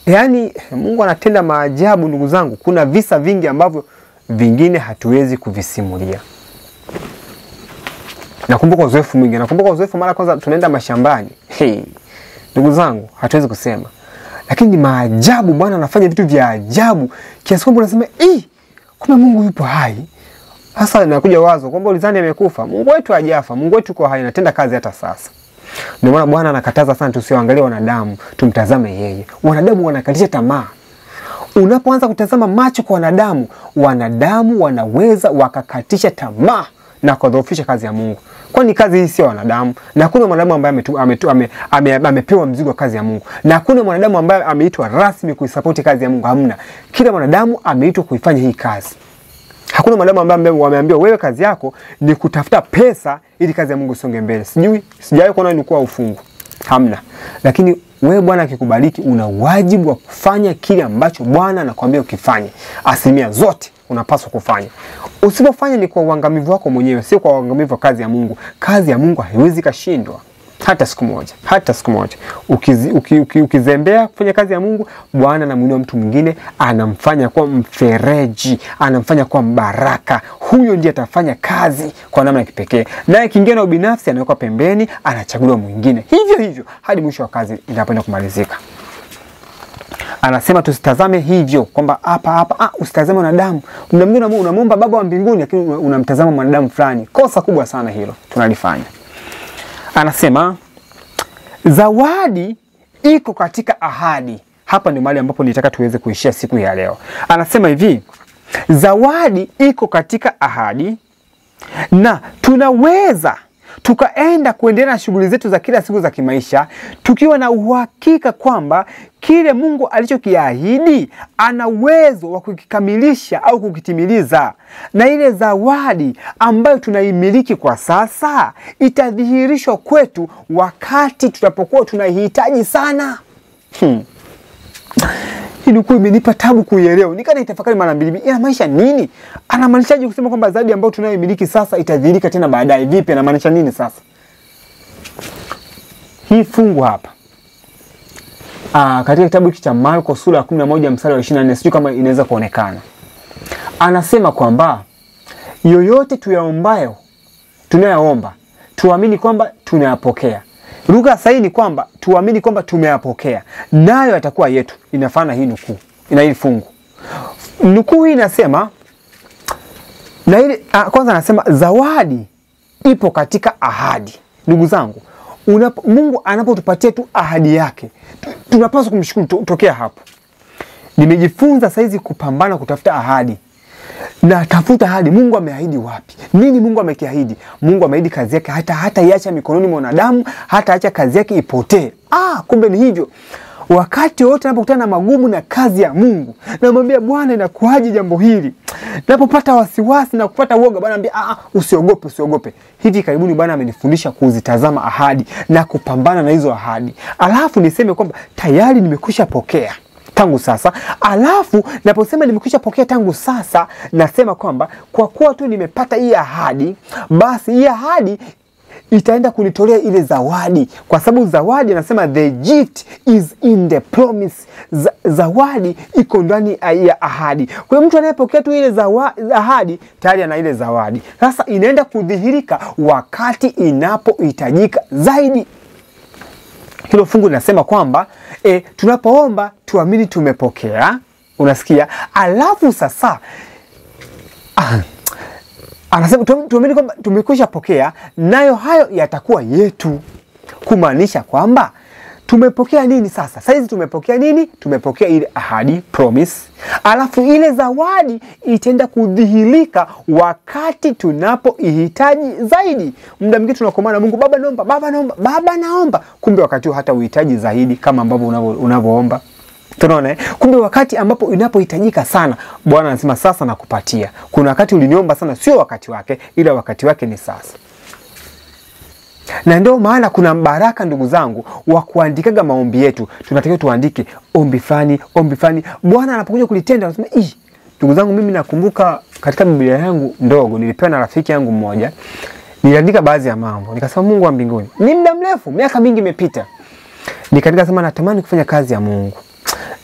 Speaker 1: yani Mungu anatenda maajabu ndugu zangu. Kuna visa vingi ambavyo vingine hatuwezi kuvisimulia. Nakumbuka uzoefu mwingi. Nakumbuka uzoefu mara kwanza tunaenda mashambani. Ndugu zangu, hatuwezi kusema. Lakini ni maajabu, Bwana anafanya vitu vya ajabu. Kiasi kwamba unasema, kumbe Mungu yupo hai. Sasa inakuja wazo kwamba ulizani amekufa. Mungu wetu hajafa. Mungu wetu yuko hai, anatenda kazi hata sasa. Ndio maana Bwana anakataza sana tusiangalie wanadamu, tumtazame yeye. Wanadamu wanakatisha tamaa. Unapoanza kutazama macho kwa wanadamu, wanadamu wanaweza wakakatisha tamaa na kudhoofisha kazi ya Mungu. Kwani kazi hii sio wanadamu, na hakuna mwanadamu ambaye amepewa mzigo wa kazi ya Mungu. Na hakuna mwanadamu ambaye ameitwa rasmi kuisupport kazi ya Mungu, hamna. Kila mwanadamu ameitwa kuifanya hii kazi. Hakuna mwanadamu ambaye wameambiwa wewe kazi yako ni kutafuta pesa ili kazi ya Mungu isonge mbele. Sijawahi kuona ni kuwa ufungu. Hamna. Lakini wewe Bwana akikubariki una wajibu wa kufanya kile ambacho Bwana anakuambia ukifanye. Asilimia zote unapaswa kufanya. Usipofanya ni kwa uangamivu wako mwenyewe, sio kwa uangamivu wa kazi ya Mungu. Kazi ya Mungu haiwezi kashindwa hata siku moja. Hata siku moja. Ukizembea kufanya kazi ya Mungu, Bwana anamuinua mtu mwingine, anamfanya kuwa mfereji, anamfanya kuwa mbaraka. Huyo ndiye atafanya kazi kwa namna ya kipekee. Naye kingine na ubinafsi anawekwa pembeni, anachaguliwa mwingine. Hivyo hadi mwisho wa kazi inapoenda kumalizika. Anasema tusitazame hivyo kwamba hapa usitazame wanadamu. Unamwomba Baba wa mbinguni lakini unamtazama mwanadamu fulani. Kosa kubwa sana hilo tunalifanya. Anasema zawadi iko katika ahadi. Hapa ni mahali ambapo nitaka tuweze kuishia siku ya leo. Anasema hivi, zawadi iko katika ahadi na tunaweza tukaenda kuendelea na shughuli zetu za kila siku za kimaisha tukiwa na uhakika kwamba kile Mungu alichokiahidi ana uwezo wa kukikamilisha au kukitimiliza. Na ile zawadi ambayo tunaimiliki kwa sasa itadhihirishwa kwetu wakati tutapokuwa tunaihitaji sana. Ilikuwa imenipa tabu kuielewa. Nikana itafakari mara mbili. Inamaanisha nini? Anamaanishaje kusema kwamba zawadi ambayo tunayoimiliki sasa itadhihirika tena baadaye? Vipi? Anamaanisha nini sasa? Hii fungu hapa. Katika kitabu cha Marko sura ya 11 mstari wa 24, sijui kama inaweza kuonekana. Anasema kwamba yoyote tunayaomba, tuamini kwamba tunayapokea. Lugha sahihi ni kwamba tuamini kwamba tumeyapokea, nayo yatakuwa yetu. Inafana hii nukuu. Ina hili fungu. Nukuu hii inasema na ile kwanza anasema zawadi ipo katika ahadi. Ndugu zangu, Mungu anapotupatia tu ahadi yake, tunapaswa kumshukuru tokea hapo. Nimejifunza saizi kupambana kutafuta ahadi. Na tafuta ahadi. Mungu ameahidi wapi? Nini Mungu amekiahidi? Mungu ameahidi kazi yake hata iacha mikononi mwa wanadamu, hata acha kazi yake ipotee. Kumbe ni hivyo. Wakati wote ninapokutana na magumu na kazi ya Mungu, namwambia Bwana, inakuaje jambo hili? Ninapopata wasiwasi na kupata uoga, Bwana anambia usiogope. Hivi karibuni Bwana amenifundisha kuzitazama ahadi na kupambana na hizo ahadi. Alafu niseme kwamba tayari nimekwisha pokea tangu sasa. Alafu naposema nimekwisha pokea tangu sasa, nasema kwamba kwa kuwa tu nimepata hii ahadi, basi hii ahadi itaenda kunitolea ile zawadi. Kwa sababu zawadi anasema the gift is in the promise. Zawadi iko ndani ya ahadi. Kwa hiyo mtu anayepokea tu ile ahadi tayari ana ile zawadi. Sasa inaenda kudhihirika wakati inapohitajika zaidi. Hilo fungu linasema kwamba tunapoomba tuamini tumepokea. Unasikia? Alafu sasa anasema tuamini kwamba tumekwisha pokea, nayo hayo yatakuwa yetu. Kumaanisha kwamba tumepokea nini sasa? Saizi tumepokea nini? Tumepokea ile ahadi, promise. Alafu ile zawadi itaenda kudhihirika wakati tunapoihitaji zaidi. Muda mwingine tunakomana Mungu, Baba naomba. Kumbe wakati huo hata uhitaji zaidi kama ambavyo unavyoomba. Tunaona kumbe wakati ambapo inapohitajika sana, Bwana anasema sasa nakupatia. Kuna wakati uliniomba sana, sio wakati wake, ila wakati wake ni sasa. Na ndio maana kuna baraka ndugu zangu wa kuandikaga maombi yetu. Tunatakiwa tuandike ombi fulani. Bwana anapokuja kulitenda anasema Ndugu zangu, mimi nakumbuka katika Biblia yangu ndogo nilipewa na rafiki yangu mmoja, niliandika baadhi ya mambo. Nikasema Mungu wa mbinguni, ni muda mrefu, miaka mingi imepita. Nikaandika sema natamani kufanya kazi ya Mungu.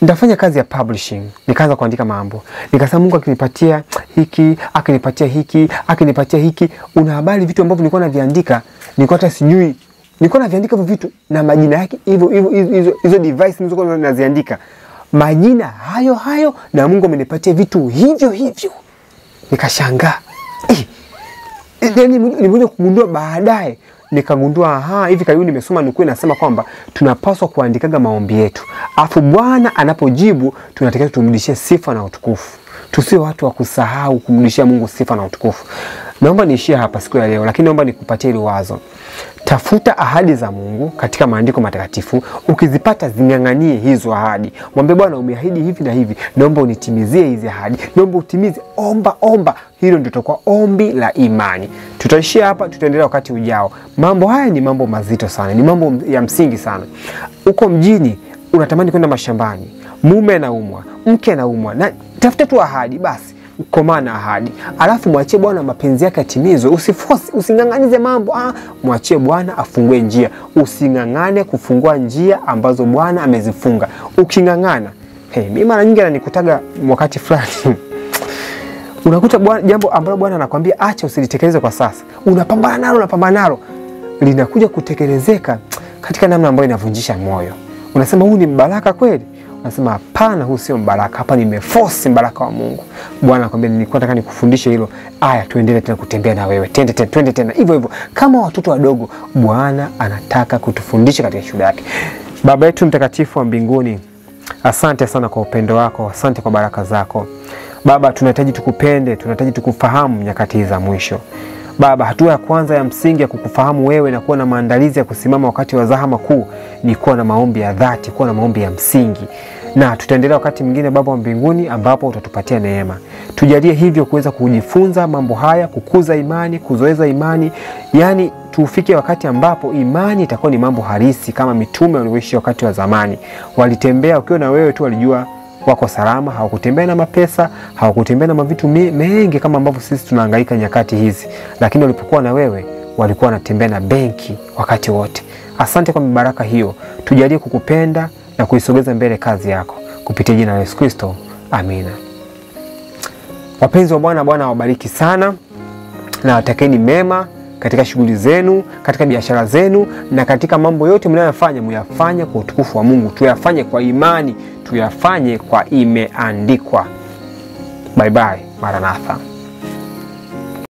Speaker 1: Nitafanya kazi ya publishing. Nikaanza kuandika mambo. Nikasema Mungu akinipatia hiki, akinipatia hiki, akinipatia hiki. Una habari vitu ambavyo nilikuwa naviandika, nilikuwa hata sijui. Nilikuwa naviandika hivyo vitu na majina yake hivyo hizo device nilizokuwa naziandika. Majina hayo na Mungu amenipatia vitu hivyo. Nikashangaa. Nimekuja kugundua baadaye, nikagundua hivi karibuni nimesoma nukuu inasema kwamba tunapaswa kuandikaga maombi yetu. Alafu Bwana anapojibu tunatakiwa tumrudishie sifa na utukufu. Tusiwe watu wa kusahau kumrudishia Mungu sifa na utukufu. Naomba niishie hapa siku ya leo, lakini naomba nikupatie hili wazo. Tafuta ahadi za Mungu katika maandiko matakatifu. Ukizipata zinganganie hizo ahadi. Mwambie Bwana, umeahidi hivi na hivi, naomba unitimizie hizi ahadi. Naomba utimize. Omba. Hilo ndio litakuwa ombi la imani. Tutaishia hapa, tutaendelea wakati ujao. Mambo haya ni mambo mazito sana, ni mambo ya msingi sana. Uko mjini unatamani kwenda mashambani, mume anaumwa, mke anaumwa, na tafuta tu ahadi basi. Komana ahadi. Alafu mwachie Bwana mapenzi yake yatimizwe. Usiforce, usinganganize mambo. Mwachie Bwana afungue njia. Usingangane kufungua njia ambazo Bwana amezifunga. Ukingangana, mimi mara nyingi nanikutaga wakati fulani. Unakuta jambo ambalo Bwana anakuambia acha, usilitekeleze kwa sasa. Unapambana nalo. Linakuja kutekelezeka katika namna ambayo inavunjisha moyo. Unasema huu ni mbaraka kweli? Unasema hapana, huu sio mbaraka. Hapa nimeforce mbaraka wa Mungu. Bwana anakuambia nilikuwa nataka nikufundishe hilo. Tuendelee tena kutembea na wewe. Twende tena. Hivyo. Kama watoto wadogo, Bwana anataka kutufundisha katika shule yake. Baba yetu mtakatifu wa mbinguni, asante sana kwa upendo wako, asante kwa baraka zako. Baba, tunahitaji tukupende, tunahitaji tukufahamu nyakati za mwisho. Baba, hatua ya kwanza ya msingi ya kukufahamu wewe na kuwa na maandalizi ya kusimama wakati wa zahama kuu ni kuwa na maombi ya dhati, kuwa na maombi ya msingi. Na tutaendelea wakati mwingine Baba wa mbinguni ambapo utatupatia neema. Tujalie hivyo kuweza kujifunza mambo haya, kukuza imani, kuzoeza imani. Yani tufike wakati ambapo imani itakuwa ni mambo halisi kama mitume walioishi wakati wa zamani. Walitembea ukiwa na wewe tu, walijua wako salama, hawakutembea na mapesa, hawakutembea na mavitu mengi kama ambavyo sisi tunahangaika nyakati hizi. Lakini walipokuwa na wewe, walikuwa wanatembea na benki wakati wote. Asante kwa baraka hiyo. Tujalie kukupenda na kuisogeza mbele kazi yako. Kupitia jina la Yesu Kristo. Amina. Wapenzi wa Bwana, Bwana awabariki sana. Na watakeni mema katika shughuli zenu, katika biashara zenu, na katika mambo yote mnayofanya, muyafanye kwa utukufu wa Mungu. Tuyafanye kwa imani, tuyafanye kwa imeandikwa. Bye bye. Maranatha.